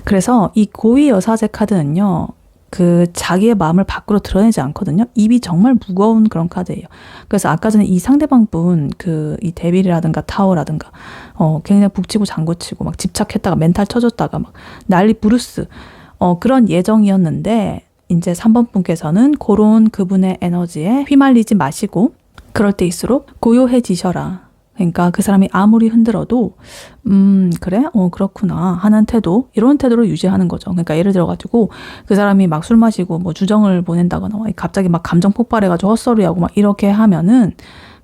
그래서 이 고위 여사제 카드는요, 그 자기의 마음을 밖으로 드러내지 않거든요. 입이 정말 무거운 그런 카드예요. 그래서 아까 전에 이 상대방 분, 이 데빌이라든가 타워라든가, 굉장히 북치고 장구치고 막 집착했다가 멘탈 쳐줬다가 막 난리 브루스, 그런 예정이었는데, 이제 3번 분께서는 그런 그분의 에너지에 휘말리지 마시고, 그럴 때일수록 고요해지셔라. 그러니까 그 사람이 아무리 흔들어도 그래? 그렇구나 하는 태도, 이런 태도를 유지하는 거죠. 그러니까 예를 들어가지고 그 사람이 막 술 마시고 뭐 주정을 보낸다거나 갑자기 막 감정 폭발해가지고 헛소리하고 막 이렇게 하면은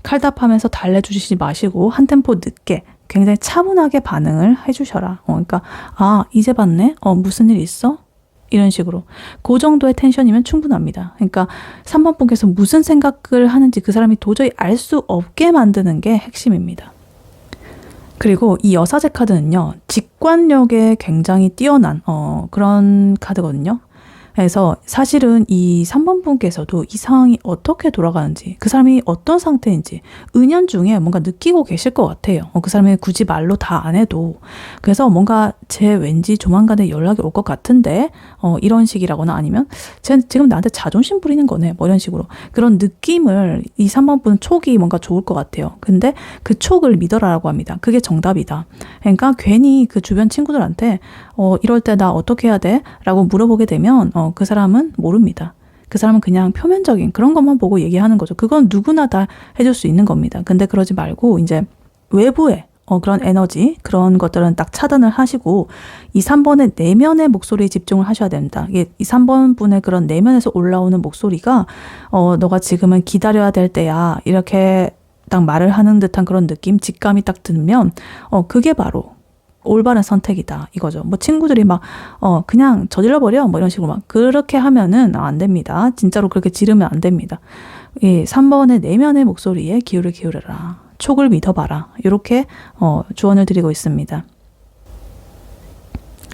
칼답하면서 달래주시지 마시고 한 템포 늦게 굉장히 차분하게 반응을 해주셔라. 그러니까 이제 봤네? 무슨 일 있어? 이런 식으로 그 정도의 텐션이면 충분합니다. 그러니까 3번 분께서 무슨 생각을 하는지 그 사람이 도저히 알 수 없게 만드는 게 핵심입니다. 그리고 이 여사제 카드는요, 직관력에 굉장히 뛰어난 그런 카드거든요. 그래서 사실은 이 3번 분께서도 이 상황이 어떻게 돌아가는지, 그 사람이 어떤 상태인지 은연중에 뭔가 느끼고 계실 것 같아요. 그 사람이 굳이 말로 다 안 해도. 그래서 뭔가 쟤 왠지 조만간에 연락이 올 것 같은데 이런 식이라거나, 아니면 쟤 지금 나한테 자존심 부리는 거네, 뭐 이런 식으로 그런 느낌을 이 3번 분은 촉이 뭔가 좋을 것 같아요. 근데 그 촉을 믿어라라고 합니다. 그게 정답이다. 그러니까 괜히 그 주변 친구들한테 이럴 때 나 어떻게 해야 돼? 라고 물어보게 되면 그 사람은 모릅니다. 그 사람은 그냥 표면적인 그런 것만 보고 얘기하는 거죠. 그건 누구나 다 해줄 수 있는 겁니다. 근데 그러지 말고 이제 외부에 그런 에너지, 그런 것들은 딱 차단을 하시고 이 3번의 내면의 목소리에 집중을 하셔야 됩니다. 이 3번 분의 그런 내면에서 올라오는 목소리가 너가 지금은 기다려야 될 때야, 이렇게 딱 말을 하는 듯한 그런 느낌, 직감이 딱 들면 그게 바로 올바른 선택이다 이거죠. 뭐 친구들이 막 그냥 저질러버려 뭐 이런 식으로 막 그렇게 하면은 안 됩니다. 진짜로 그렇게 지르면 안 됩니다. 이 3번의 내면의 목소리에 귀를 기울여라, 촉을 믿어봐라, 이렇게 조언을 드리고 있습니다.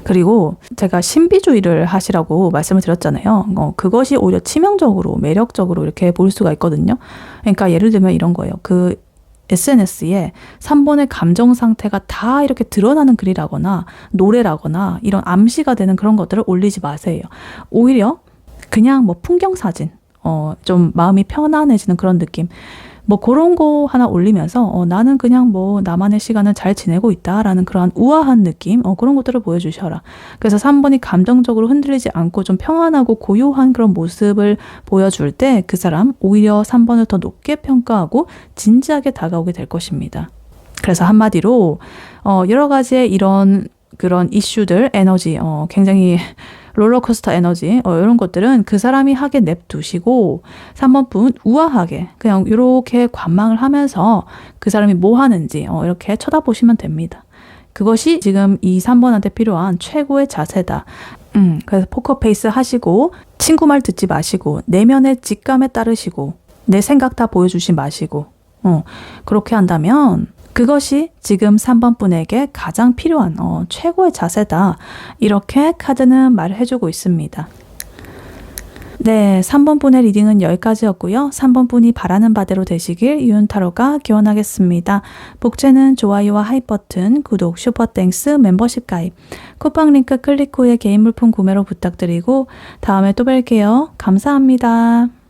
그리고 제가 신비주의를 하시라고 말씀을 드렸잖아요. 그것이 오히려 치명적으로 매력적으로 이렇게 볼 수가 있거든요. 그러니까 예를 들면 이런 거예요. 그 SNS에 3번의 감정 상태가 다 이렇게 드러나는 글이라거나 노래라거나 이런 암시가 되는 그런 것들을 올리지 마세요. 오히려 그냥 뭐 풍경 사진, 좀 마음이 편안해지는 그런 느낌, 뭐 그런 거 하나 올리면서 나는 그냥 뭐 나만의 시간을 잘 지내고 있다라는 그런 우아한 느낌, 그런 것들을 보여주셔라. 그래서 3번이 감정적으로 흔들리지 않고 좀 평안하고 고요한 그런 모습을 보여줄 때 그 사람 오히려 3번을 더 높게 평가하고 진지하게 다가오게 될 것입니다. 그래서 한마디로 여러 가지의 이런 그런 이슈들, 에너지, 굉장히 롤러코스터 에너지, 이런 것들은 그 사람이 하게 냅두시고 3번 분 우아하게 그냥 이렇게 관망을 하면서 그 사람이 뭐 하는지 이렇게 쳐다보시면 됩니다. 그것이 지금 이 3번한테 필요한 최고의 자세다. 그래서 포커페이스 하시고 친구 말 듣지 마시고 내면의 직감에 따르시고 내 생각 다 보여주지 마시고 그렇게 한다면 그것이 지금 3번 분에게 가장 필요한 최고의 자세다. 이렇게 카드는 말을 해주고 있습니다. 네, 3번 분의 리딩은 여기까지였고요. 3번 분이 바라는 바대로 되시길 유은타로가 기원하겠습니다. 복제는 좋아요와 하이 버튼, 구독, 슈퍼땡스, 멤버십 가입, 쿠팡 링크 클릭 후에 개인 물품 구매로 부탁드리고 다음에 또 뵐게요. 감사합니다.